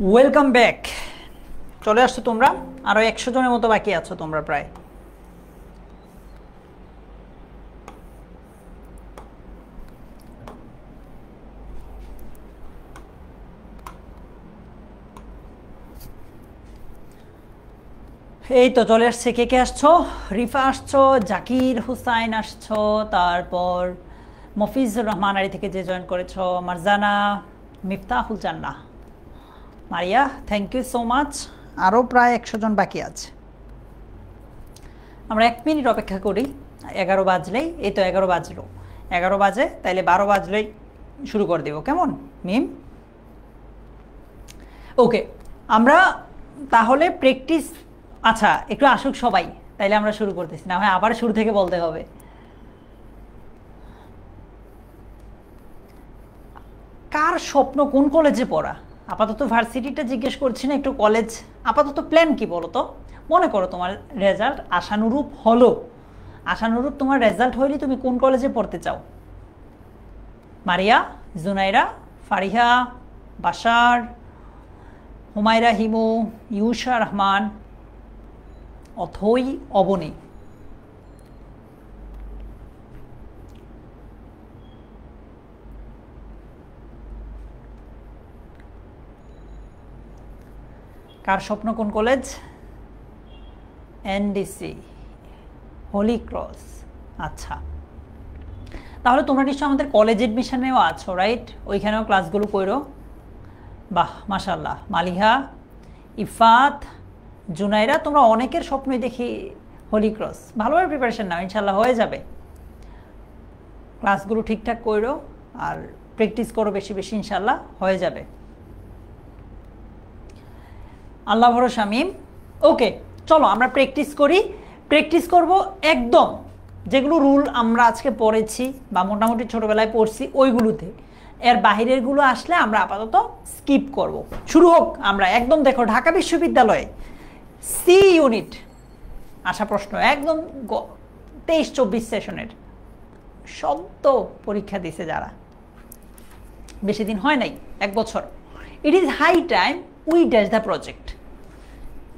Welcome back. চলে আসছো তোমরা, আরও 100 জনের মতো বাকি আছো তোমরা প্রায়। এই তো চলে আসছে। কে কে আসছো? রিফা আসছো, জাকির হুসাইন আসছো, তারপর মফিজুর রহমান আলী থেকে যে জয়েন করেছো, Marjana, Miftahul Jannah, Maria, thank you so much. আরও প্রায় 100 জন বাকি আছে। আমরা 1 মিনিট অপেক্ষা করি। 11 বাজলেই, এই তো 11 বাজলো, 11 বাজে, তাইলে 12 বাজলেই শুরু করে দেব, কেমন মিম? ওকে, আমরা তাহলে প্র্যাকটিস, আচ্ছা একটু আসুক সবাই, তাইলে আমরা শুরু করতেছি, না হয় আবার শুরু থেকে বলতে হবে। কার স্বপ্ন কোন কলেজে পড়া? আপাতত ভার্সিটিটা জিজ্ঞেস করছি না, একটু কলেজ আপাতত প্ল্যান কি বলো তো? মনে করো তোমার রেজাল্ট আশানুরূপ হলো, আশানুরূপ তোমার রেজাল্ট হইলে তুমি কোন কলেজে পড়তে চাও? মারিয়া, জুনাইরা, ফারিহা, বাশার, হুমায়রা, হিমু, ইউশা রহমান, অথই, অবনী। কার স্বপ্ন কোন কলেজ? NDC, Holi cross. আচ্ছা, তাহলে তোমরা নিশ্চয় আমাদের কলেজ এডমিশনেও আছো, রাইট? ওইখানেও ক্লাসগুলো করো। বাহ, মাশাল্লাহ। মালিহা, ইফাত, জুনাইরা, তোমরা অনেকের স্বপ্নই দেখি হোলি ক্রস। ভালোভাবে প্রিপারেশন নাও, ইনশাল্লাহ হয়ে যাবে। ক্লাসগুলো ঠিকঠাক করো আর প্র্যাকটিস করো বেশি বেশি, ইনশাল্লাহ হয়ে যাবে। আল্লাহ ভরসা মিম। ওকে, চলো আমরা প্র্যাকটিস করি। প্র্যাকটিস করব একদম যেগুলো রুল আমরা আজকে পড়েছি বা মোটামুটি ছোটোবেলায় পড়ছি ওইগুলোতে। এর বাহিরেরগুলো আসলে আমরা আপাতত স্কিপ করব। শুরু হোক আমরা একদম। দেখো, ঢাকা বিশ্ববিদ্যালয়ে সি ইউনিট আসা প্রশ্ন একদম 23-24 সেশনের শব্দ পরীক্ষা দিছে যারা, বেশি দিন হয় নাই, 1 বছর। It is high time we dash the project.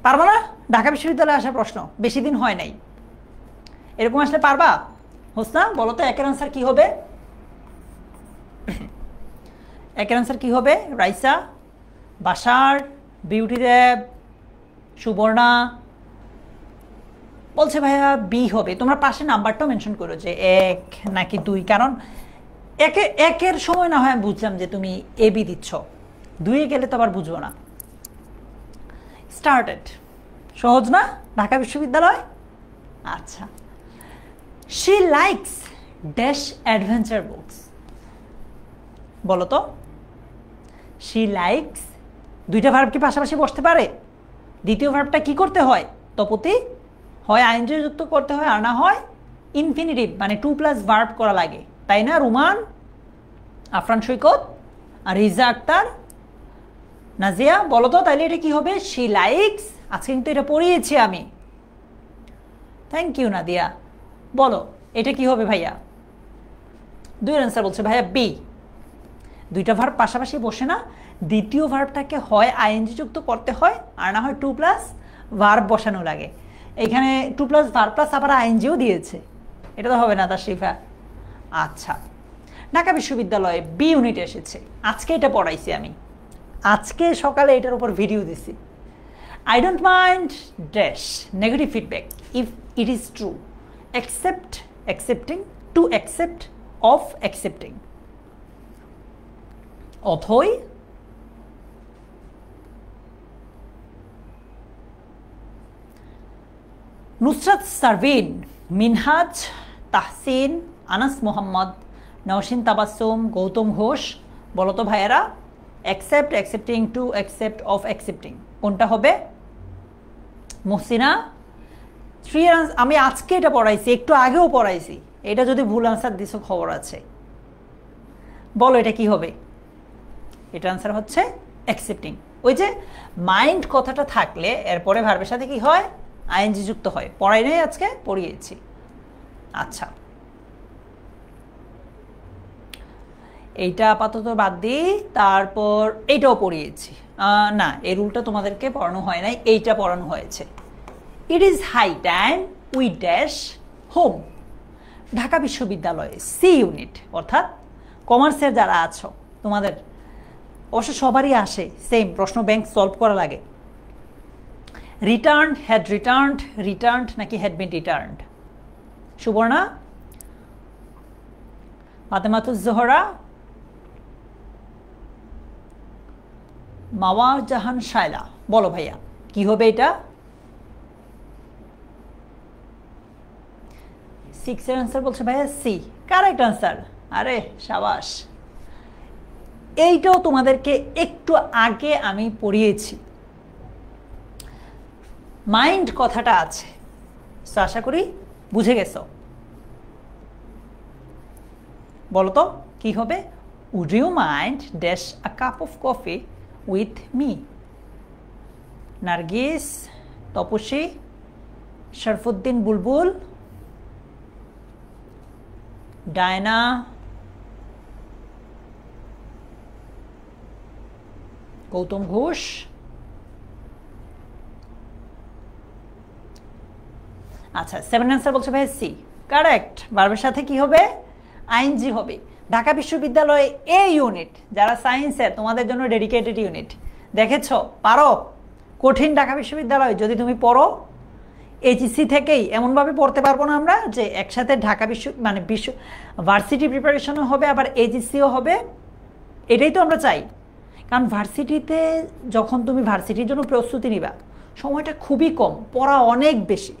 পারবো না? ঢাকা বিশ্ববিদ্যালয়ে আসা প্রশ্ন, বেশি দিন হয় নাই, এরকম আসলে পারবা? হোসনা বলো তো, একের আনসার কি হবে? একের আনসার কি হবে? রাইসা, বাশার, বিউটি দেব, সুবর্ণা বলছে ভাইয়া বি হবে। তোমরা পাশে নাম্বারটাও মেনশন করো যে 1 নাকি 2, কারণ একের সময় না হয় আমি বুঝলাম যে তুমি এ বি দিচ্ছ, 2-এ গেলে তো আবার বুঝবো না। স্টার্টেড। সহজ না ঢাকা বিশ্ববিদ্যালয়? আচ্ছা, she likes dash adventure books. বলো তো, শি লাইকস, দুইটা ভার্ব কি পাশাপাশি বসতে পারে? দ্বিতীয় ভার্বটা কি করতে হয়? তপতি, হয় আইএনজি যুক্ত করতে হয়, আর না হয় ইনফিনিটিভ মানে 2+ ভার্ব করা লাগে, তাই না? রুমান, আফরান সৈকত, আর রিজা আক্তার, নাজিয়া, বলো তো তাইলে এটা কি হবে? She likes. আজকে কিন্তু এটা পড়িয়েছি আমি। Thank you Nadia. বলো এটা কি হবে ভাইয়া? 2-এর অ্যান্সার বলছে ভাইয়া বি। দুইটা ভার্ব পাশাপাশি বসে না, দ্বিতীয় ভার্বটাকে হয় আইএনজি যুক্ত করতে হয়, আর না হয় 2+ ভার্ব বসানো লাগে। এখানে 2+ ভার্ব প্লাস আবার আইএনজিও দিয়েছে, এটা তো হবে না তাশরিফা। আচ্ছা, ঢাকা বিশ্ববিদ্যালয়ে বি ইউনিট এসেছে, আজকে এটা পড়াইছি আমি, আজকে সকালে এটার উপর ভিডিও দিছি। I don't mind dash negative feedback if it is true, accept, accepting, to accept, of accepting. Othoi, Nusrat Sarvin, Minhaj, Tahsin, Anas Mohammad, Naushin Tabassum, Gautam Ghosh. বলো তো ভাইয়েরা, accept, accepting, to accept, of accepting কোনটা হবে? মুহসিনা, 3 আমি আজকে এটা পড়াইছি, একটু আগেও পড়াইছি, এটা যদি ভুল আনসার দিছো খবর আছে। বলো এটা কি হবে? এটা আনসার হচ্ছে অ্যাকসেপ্টিং। ওই যে মাইন্ড কথাটা থাকলে এরপরে ভার্বের সাথে কি হয়? আইএনজি যুক্ত হয়। পড়াই নাই আজকে, পড়িয়েছি। আচ্ছা, এইটা আপাতত বাদ দিই, তারপর এইটাও পড়িয়েছি। না, এই রুলটা তোমাদেরকে পড়ানো হয় নাই, এইটা পড়ানো হয়েছে। It is high time we dash home. Dhaka বিশ্ববিদ্যালয়ে সি ইউনিট, অর্থাৎ কমার্সের যারা আছো তোমাদের অবশ্য সবারই আসে সেম প্রশ্ন, ব্যাংক সলভ করা লাগে। রিটার্ন, হ্যাড রিটার্নড, রিটার্নড নাকি had been returned? Subarna, Fatematuz Zohra, Mawa Jahan Shaila, বলো ভাইয়া কি হবে এটা? 6 এর আনসার বলছে ভাইয়া সি, কারেক্ট আনসার। আরে সাবাস, এইটাও তোমাদেরকে একটু আগে আমি পড়িয়েছি, মাইন্ড কথাটা আছে, তো আশা করি বুঝে গেছো। বলো তো কি হবে? Would you mind dash a cup of coffee with me? Nargis, Tapasi, Sharfuddin Bulbul, Diana, Gautam Ghosh, আচ্ছা 7 আনসার বলছে ভাই সি, কারেক্ট। ভার্বের সাথে কি হবে? আইএনজি হবে। ঢাকা বিশ্ববিদ্যালয়ে এ ইউনিট, যারা সায়েন্সের, তোমাদের জন্য ডেডিকেটেড ইউনিট। দেখেছো পারো? কঠিন ঢাকা বিশ্ববিদ্যালয় যদি তুমি পড়ো, এইচএসসি থেকেই এমনভাবে পড়তে পারবো না আমরা যে একসাথে ঢাকা বিশ্ব ভার্সিটি প্রিপারেশনও হবে আবার এইচএসসিও হবে। এটাই তো আমরা চাই, কারণ ভার্সিটিতে যখন তুমি ভার্সিটির জন্য প্রস্তুতি নিবা, সময়টা খুবই কম, পড়া অনেক বেশি।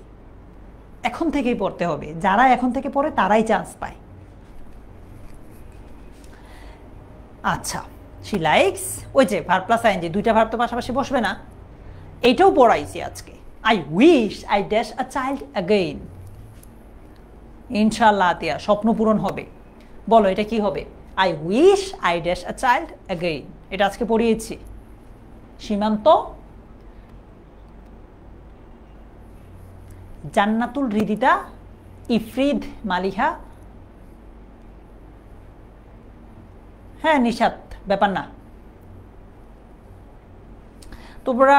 এখন থেকেই পড়তে হবে, যারা এখন থেকে পড়ে তারাই চান্স পায়। আচ্ছা, শি লাইকস, ওই যে ভার্ব প্লাস আইএনজি, দুইটা ভার্ব তো পাশাপাশি বসবে না, এইটাও পড়াইছি আজকে। I wish I dash a child again. ইনশাআল্লাহ আতিয়া, স্বপ্ন পূরণ হবে। বলো এটা কি হবে? I wish I dash a child again, এটা আজকে পড়িয়েছি। সীমান্ত, জান্নাতুল হৃদিতা, ইফরিদ মালিহা, হ্যাঁ নিশাত, ব্যাপার না। তোমরা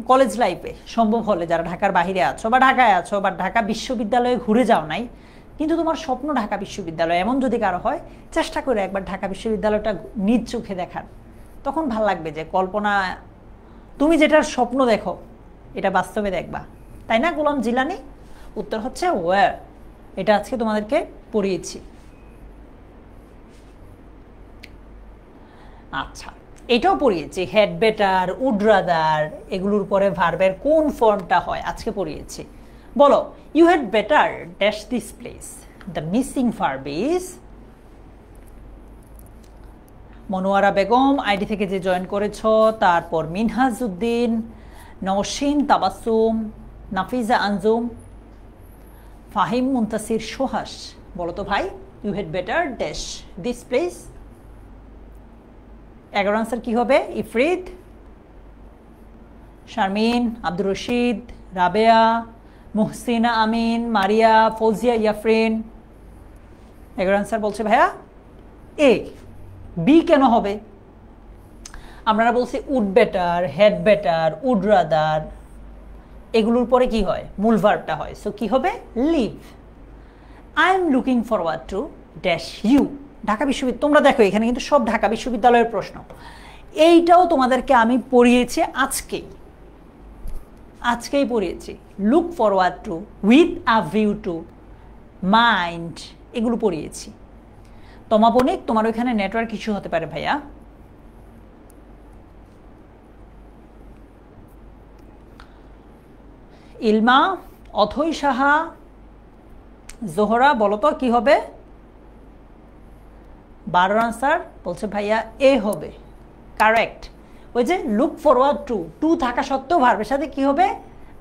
কলেজ লাইফে সম্ভব হলে যারা ঢাকার বাইরে আছো বা ঢাকায় আছো বা ঢাকা বিশ্ববিদ্যালয়ে ঘুরে যাও নাই, কিন্তু তোমার স্বপ্ন ঢাকা বিশ্ববিদ্যালয়, এমন যদি কারো হয়, চেষ্টা করে একবার ঢাকা বিশ্ববিদ্যালয়টা নিজ চোখে দেখার। তখন ভাল লাগবে যে কল্পনা, তুমি যেটার স্বপ্ন দেখো এটা বাস্তবে দেখবা, তাই না গোলাম জিলানি? উত্তর হচ্ছে ওয়ার। এটা আজকে তোমাদেরকে পড়িয়েছি। আচ্ছা, এটাও পড়িয়েছি, হেড বেটার, উড রাদার, এগুলোর পরে ভার্বের কোন ফর্মটা হয় আজকে পড়িয়েছি। বলো, you had better dash this place. The missing verb is, Monowara Begum ID থেকে যে জয়েন করেছ, তারপর মিনহাজউদ্দিন, নওশিন তাবাসুম, নাফিজা আঞ্জুম, ফাহিম মুনতাসির সোহাস। বলো তো ভাই, you had better dash this place. 11 answer কি হবে? ইফরিদ, শারমিন, আব্দুর রশিদ, রাবেয়া, মুহসিনা আমিন, মারিয়া, ফৌজিয়া ইয়াফরিন। 11 আনসার বলছে ভাইয়া এ। বি কেন হবে? আপনারা বলছি would better, had better, would rather, এগুলোর পরে কি হয়? মূল ভার্বটা হয়। সো কি হবে? Leave. I am looking forward to dash you. Dhaka বিশ্ববিদ্যালয়, তোমরা দেখো এখানে কিন্তু সব ঢাকা বিশ্ববিদ্যালয়ের প্রশ্ন। এইটাও তোমাদেরকে আমি পড়িয়েছি আজকেই পড়িয়েছি। Look forward to, with a view to, mind, এগুলো পড়িয়েছি। তোমা বণিক, তোমার ওইখানে নেটওয়ার্ক ইস্যু হতে পারে ভাইয়া। ইলমা, অথৈ সাহা, জোহরা, বলো তো কি হবে? 12 আনসার বলছে ভাইয়া এ হবে, কারেক্ট। ওই যে লুক ফরওয়ার্ড টু, টু থাকা সত্ত্বেও ভার্বের সাথে কি হবে?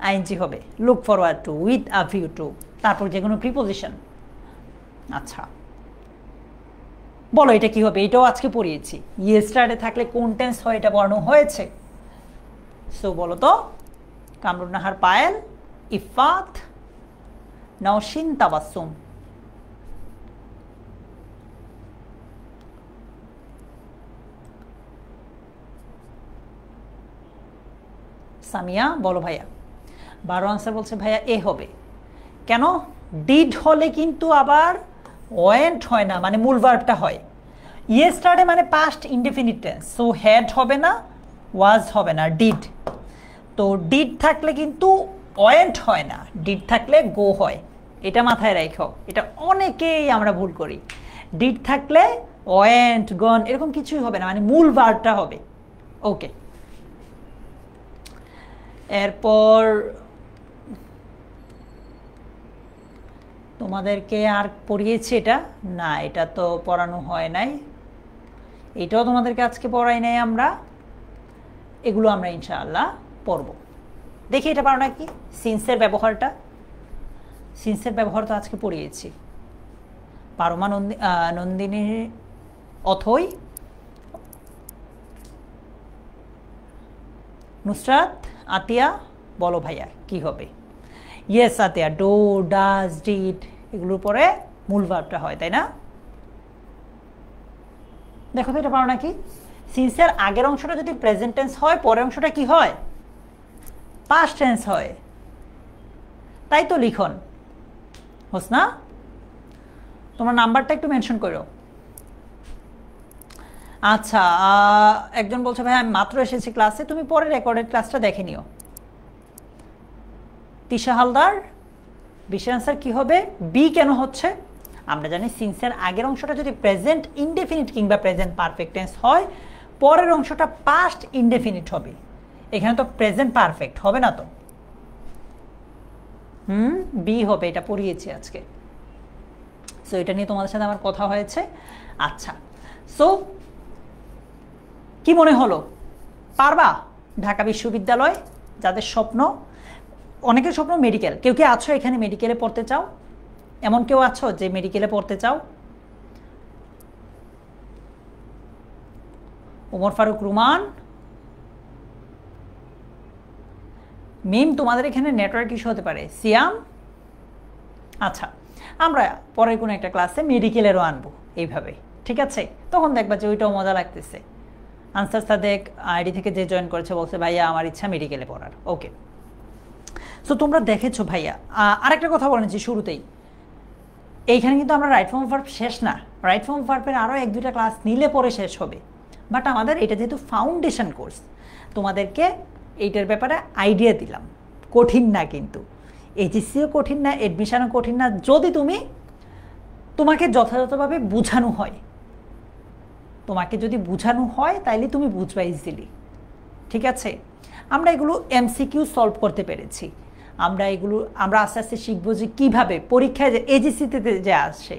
আইএনজি হবে। Look forward to, with a view two, তারপর যে কোনো প্রিপোজিশন। আচ্ছা বলো এটা কি হবে? এটাও আজকে পড়িয়েছি। ইয়েস্টারডে থাকলে কোন টেন্স হয় এটা বর্ণ হয়েছে। সো বলো তো, কামরুন নাহার পায়েল, ইফাত, নওশিন তাবাসসুম। সামিয়া বলো ভাইয়া। 12 আনসার বলছে ভাইয়া এ হবে। কেন? ডিড হলে কিন্তু আবার ওয়েন্ট হয় না, মানে মূল ভার্বটা হয়। ইয়েস্টারডে মানে past indefinite tense, so had হবে না, ওয়াজ হবে না, ডিড। তো ডিড থাকলে কিন্তু ওয়েন্ট হয় না, ডিড থাকলে গো হয়। এটা মাথায় রাখো, এটা অনেকেই আমরা ভুল করি। ডিড থাকলে ওয়েন্ট গন এরকম কিছুই হবে না, মানে মূল ভার্বটা হবে। ওকে, এরপর তোমাদেরকে আর পড়িয়েছি এটা না, এটা তো পড়ানো হয় নাই, এটাও তোমাদেরকে আজকে পড়াই নাই আমরা, এগুলো আমরা ইনশাআল্লাহ পড়ব। দেখি এটা পারো নাকি, সিন্সের ব্যবহারটা। সিন্সের ব্যবহার তো আজকে পড়িয়েছি। পারমা নন্দিনী অথই নুসরাত আতিয়া বলো ভাইয়া কি হবে। Yes Atiya, do does did এগুলোর পরে মূল ভার্বটা হয়, তাই না? দেখো তো এটা পারো নাকি। সিন্সের আগের অংশটা যদি প্রেজেন্ট টেন্স হয়, পরের অংশটা কি হয়? পাস্ট টেন্স হয়, তাই তো লিখন হোসনা। তোমার নাম্বারটা একটু মেনশন করো। আচ্ছা, একজন বলছে ভাই আমি মাত্র এসেছি ক্লাসে, তুমি পরে রেকর্ডেড ক্লাসটা দেখে নিও। তিশা হালদার, বিশের আনসার কি হবে? বি কেন হচ্ছে? আমরা জানি সিন্সের আগের অংশটা যদি প্রেজেন্ট ইনডেফিনিট কিংবা প্রেজেন্ট পারফেক্ট টেন্স হয়, পরের অংশটা পাস্ট ইনডেফিনিট হবে। এখানে তো প্রেজেন্ট পারফেক্ট হবে না তো, বি হবে, এটা পড়িয়েছি আজকে। সো এটা নিয়ে তোমাদের সাথে আমার কথা হয়েছে। আচ্ছা, সো কি মনে হলো, পারবা? ঢাকা বিশ্ববিদ্যালয় যাদের স্বপ্ন, অনেকের স্বপ্ন মেডিকেল, কেউ কি আছো এখানে মেডিকেলে পড়তে চাও? এমন কেউ আছো যে মেডিকেলে পড়তে চাও? ওমর ফারুক রুমান, মিম তোমাদের এখানে নেটওয়ার্ক ইস্যু হতে পারে। সিয়াম, আচ্ছা আমরা পরের কোনো একটা ক্লাসে মেডিকেলেরও আনবো এইভাবে, ঠিক আছে? তখন দেখবা যে ওইটাও মজা লাগতেছে। আনসার সাদেক আইডি থেকে যে জয়েন করেছে বলছে ভাইয়া আমার ইচ্ছা মেডিকেলে পড়ার। ওকে, সো তোমরা দেখেছো ভাইয়া। আরেকটা কথা বলেছি শুরুতেই, এইখানে কিন্তু আমরা রাইট ফর্ম ভার্ব শেষ না, রাইট ফর্ম ভার্বের আরও 1-2টা ক্লাস নিলে পরে শেষ হবে। বাট আমাদের এটা যেহেতু ফাউন্ডেশন কোর্স, তোমাদেরকে এইটার ব্যাপারে আইডিয়া দিলাম। কঠিন না কিন্তু, এইচএসসিও কঠিন না, অ্যাডমিশনও কঠিন না, যদি তোমাকে যথাযথভাবে বোঝানো হয়। তোমাকে যদি বোঝানো হয় তাইলে তুমি বুঝবা ইজিলি, ঠিক আছে? আমরা এগুলো এমসিকিউ সলভ করতে পেরেছি। আমরা আস্তে আস্তে শিখবো যে কীভাবে পরীক্ষায় যে এজিসিতে যে আসে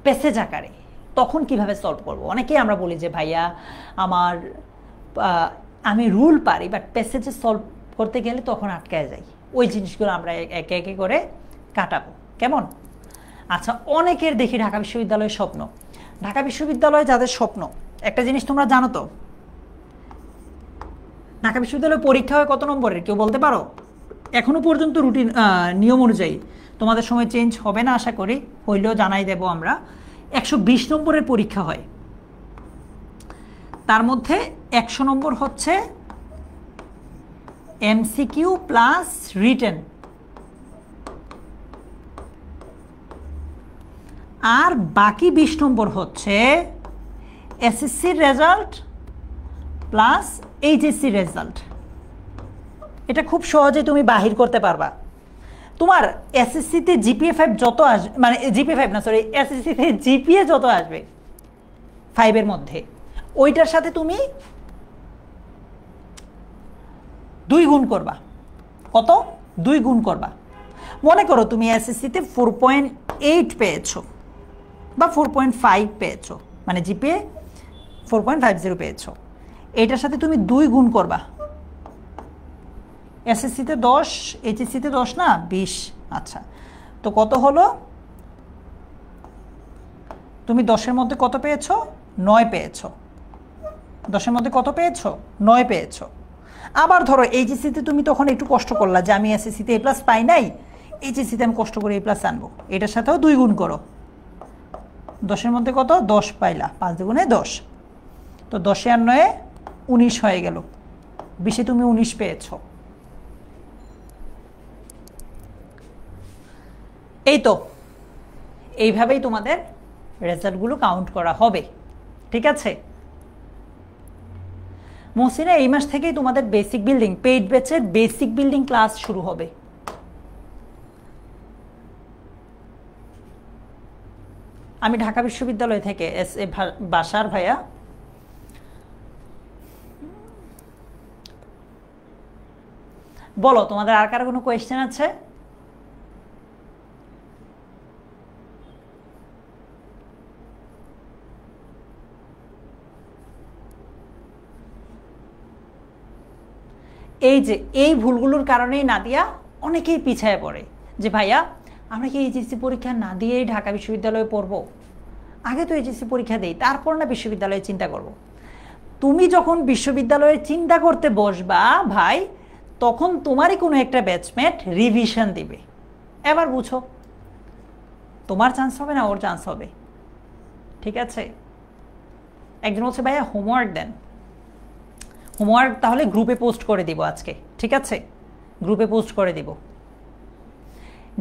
প্যাসেজ আকারে, তখন কিভাবে সলভ করব। অনেকেই আমরা বলি যে ভাইয়া আমি রুল পারি, বাট প্যাসেজে সলভ করতে গেলে তখন আটকায় যাই। ওই জিনিসগুলো আমরা একে একে করে কাটাবো, কেমন? আচ্ছা, অনেকের দেখি ঢাকা বিশ্ববিদ্যালয়ের স্বপ্ন। ঢাকা বিশ্ববিদ্যালয়ে যাদের স্বপ্ন, একটা জিনিস তোমরা জানো তো, ঢাকা বিশ্ববিদ্যালয়ে পরীক্ষা হয় কত নম্বরের কেউ বলতে পারো? এখনো পর্যন্ত রুটিন নিয়ম অনুযায়ী, তোমাদের সময় চেঞ্জ হবে না আশা করি, হইলেও জানাই দেব আমরা। 120 নম্বরের পরীক্ষা হয়, তার মধ্যে 100 নম্বর হচ্ছে এমসিকিউ প্লাস রিটেন, আর বাকি 20 নম্বর হচ্ছে এসএসসির রেজাল্ট প্লাস এইচএসসি রেজাল্ট। এটা খুব সহজে তুমি বাহির করতে পারবা। তোমার এসএসসিতে জিপিএ 5 যত আসবে, মানে জিপিএ 5 না সরি, এসএসসিতে জিপিএ যত আসবে 5-এর মধ্যে, ওইটার সাথে তুমি 2 গুণ করবা। কত? 2 গুণ করবা। মনে করো তুমি এসএসসিতে 4.8 পেয়েছো বা 4.5 পেয়েছো, মানে জিপিএ 4.50 পেয়েছো, এইটার সাথে তুমি 2 গুণ করবা। এসএসসিতে 10, এইচএসসিতে 10 না 20। আচ্ছা, তো কত হলো? তুমি 10-এর মধ্যে কত পেয়েছো? 9 পেয়েছো। 10-এর মধ্যে কত পেয়েছো? 9 পেয়েছো। আবার ধরো এইচএসসিতে তুমি তখন একটু কষ্ট করলা যে আমি এসএসসিতে এ প্লাস পাই নাই, এইচএসসিতে আমি কষ্ট করে এ প্লাস আনবো, এটার সাথেও 2 গুণ করো। 10-এর মধ্যে কত? 10 পাইলা, 5 দুগুণে 10। তো 10 আর 9 19 হয়ে গেল, 20-এ তুমি 19 পেয়েছো। এই তো এইভাবেই তোমাদের রেজাল্টগুলো কাউন্ট করা হবে, ঠিক আছে? মহসিনা, এই মাস থেকেই তোমাদের বেসিক বিল্ডিং, পেইড ব্যাচের বেসিক বিল্ডিং ক্লাস শুরু হবে। আমি ঢাকা বিশ্ববিদ্যালয় থেকে এস.এ. বাশার ভাইয়া। বলো, তোমাদের আর কারো কোনো কোয়েশ্চেন আছে? এই যে এই ভুলগুলোর কারণেই নাদিয়া অনেকেই পিছায় পড়ে যে ভাইয়া আমরা কি এইচএসসি পরীক্ষা না দিয়েই ঢাকা বিশ্ববিদ্যালয়ে পড়বো? আগে তো এইচএসসি পরীক্ষা দেই, তারপর না বিশ্ববিদ্যালয়ে চিন্তা করব। তুমি যখন বিশ্ববিদ্যালয়ে চিন্তা করতে বসবা ভাই, তখন তোমারই কোনো একটা ব্যাচমেট রিভিশন দিবে। এবার বুঝো, তোমার চান্স হবে না ওর চান্স হবে, ঠিক আছে? একজন বলছে ভাইয়া হোমওয়ার্ক দেন। হোমওয়ার্ক তাহলে গ্রুপে পোস্ট করে দিব আজকে, ঠিক আছে? গ্রুপে পোস্ট করে দিব।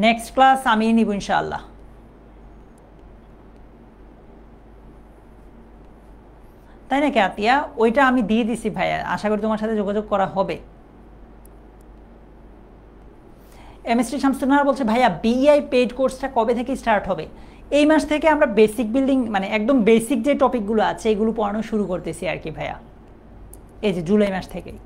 নেক্সট ক্লাস আমি নিব ইনশাআল্লাহ। তাই নাকি আতিয়া? ওইটা আমি দিয়ে দিছি ভাইয়া, আশা করি তোমার সাথে যোগাযোগ করা হবে। এমএসটি শামসুন্নাহার বলছে ভাইয়া বিইআই পেইড কোর্সটা কবে থেকে স্টার্ট হবে? এই মাস থেকে আমরা বেসিক বিল্ডিং মানে একদম বেসিক যে টপিকগুলো আছে এগুলো পড়ানো শুরু করতেছি আর কি ভাইয়া, এই যে জুলাই মাস থেকেই।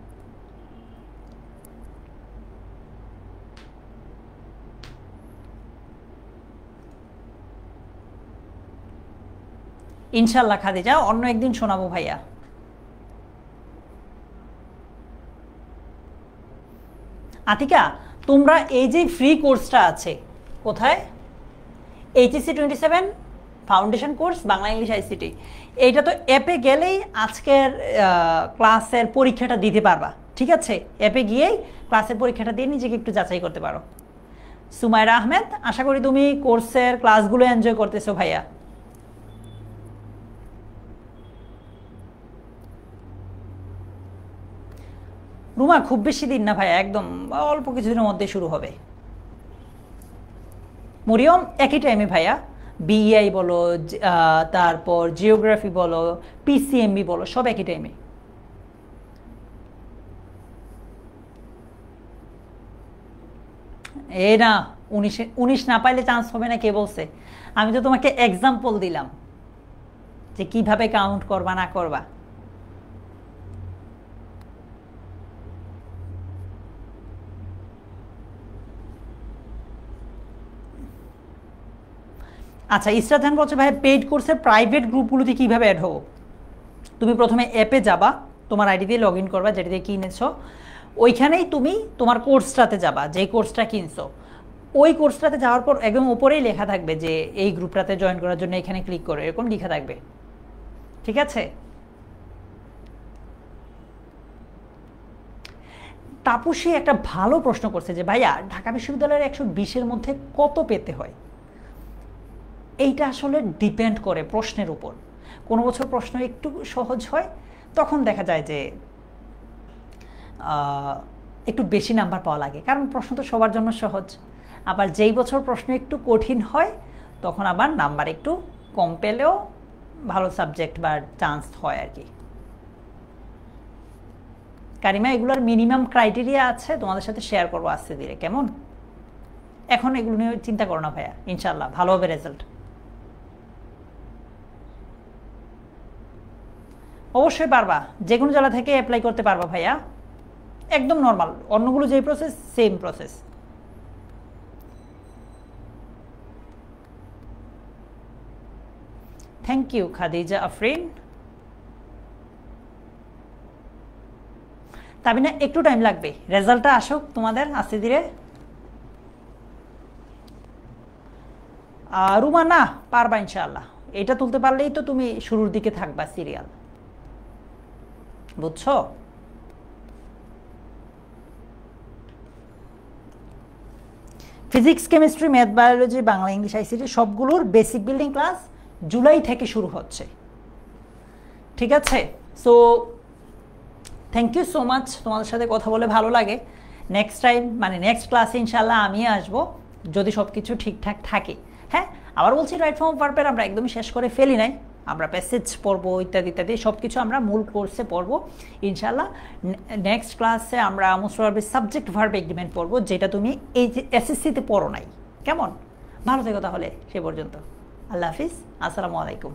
ইনশাল্লাহ খাদিজা, অন্য একদিন শোনাবো ভাইয়া। আতিকা, তোমরা এই যে ফ্রি কোর্সটা আছে কোথায়, HSC 27 foundation course Bangla English ICT, এইটা তো অ্যাপে গেলেই আজকের ক্লাসের পরীক্ষাটা দিতে পারবা, ঠিক আছে? অ্যাপে গিয়েই ক্লাসের পরীক্ষাটা দিয়ে নিজেকে একটু যাচাই করতে পারো। সুমাইরা আহমেদ, আশা করি তুমি কোর্সের ক্লাসগুলো এনজয় করতেছো ভাইয়া। রুমা, খুব বেশি দিন না ভাইয়া, একদম অল্প কিছুদিনের মধ্যে শুরু হবে। মরিয়ম, একই টাইমে ভাইয়া, বিইআই বলো, তারপর জিওগ্রাফি বলো, পিসিএমবি বলো, সব একই টাইমে। এ না, 19 না পাইলে চান্স হবে না কে বলছে? আমি তো তোমাকে এক্সাম্পল দিলাম যে কিভাবে কাউন্ট করবা না করবা। আচ্ছা, ইসরাত জাহান বলছে ভাই পেইড কোর্সের প্রাইভেট গ্রুপগুলোতে কীভাবে অ্যাড হবো? তুমি প্রথমে অ্যাপে যাবা, তোমার আইডি দিয়ে লগ ইন করবা যেটা দিয়ে কিনেছো, ওইখানেই তুমি তোমার কোর্সটাতে যাবা, যেই কোর্সটা কিনছো ওই কোর্সটাতে যাওয়ার পর একদম উপরেই লেখা থাকবে যে এই গ্রুপটাতে জয়েন করার জন্য এখানে ক্লিক করো, এরকম লেখা থাকবে, ঠিক আছে? তাপসী একটা ভালো প্রশ্ন করছে যে ভাইয়া ঢাকা বিশ্ববিদ্যালয়ের 120-এর মধ্যে কত পেতে হয়? এইটা আসলে ডিপেন্ড করে প্রশ্নের উপর। কোনো বছর প্রশ্ন একটু সহজ হয়, তখন দেখা যায় যে একটু বেশি নাম্বার পাওয়া লাগে, কারণ প্রশ্ন তো সবার জন্য সহজ। আবার যেই বছর প্রশ্ন একটু কঠিন হয় তখন আবার নাম্বার একটু কম পেলেও ভালো সাবজেক্ট বা চান্স হয় আর কি। কারিমা, এগুলোর মিনিমাম ক্রাইটেরিয়া আছে, তোমাদের সাথে শেয়ার করবো আস্তে ধীরে, কেমন? এখন এগুলো নিয়ে চিন্তা করো না ভাইয়া, ইনশাল্লাহ ভালো হবে রেজাল্ট। অবশ্যই পারবা, যে কোনো জেলা থেকে অ্যাপ্লাই করতে পারবা ভাইয়া, একদম নর্মাল, অন্যগুলো যেই process same process. Thank you Khadija Afrin. Tabina, একটু টাইম লাগবে, রেজাল্টটা আসুক তোমাদের আস্তে ধীরে। রুমা, না পারবা ইনশাআল্লাহ, এটা তুলতে পারলেই তো তুমি শুরুর দিকে থাকবা সিরিয়াল, বুঝছো? Physics, chemistry, math, biology, Bangla English ICT সবগুলোর বেসিক বিল্ডিং ক্লাস জুলাই থেকে শুরু হচ্ছে, ঠিক আছে? So thank you so much, তোমাদের সাথে কথা বলে ভালো লাগে। নেক্সট টাইম মানে নেক্সট ক্লাসে ইনশাল্লাহ আমি আসবো, যদি সব কিছু ঠিকঠাক থাকে। হ্যাঁ, আবার বলছি রাইট ফর্ম অফ ভার্বের আমরা একদমই শেষ করে ফেলি নাই, আমরা প্যাসেজ পড়বো ইত্যাদি ইত্যাদি সব কিছু আমরা মূল কোর্সে পড়বো ইনশাল্লাহ। নেক্সট ক্লাসে আমরা মোস্ট ভার্বের সাবজেক্ট ভার্ব এগ্রিমেন্ট পড়বো, যেটা তুমি এই যে এসএসসিতে পড়ো নাই। কেমন? ভালো থেকো তাহলে সে পর্যন্ত। আল্লাহ হাফিজ, আসসালামু আলাইকুম।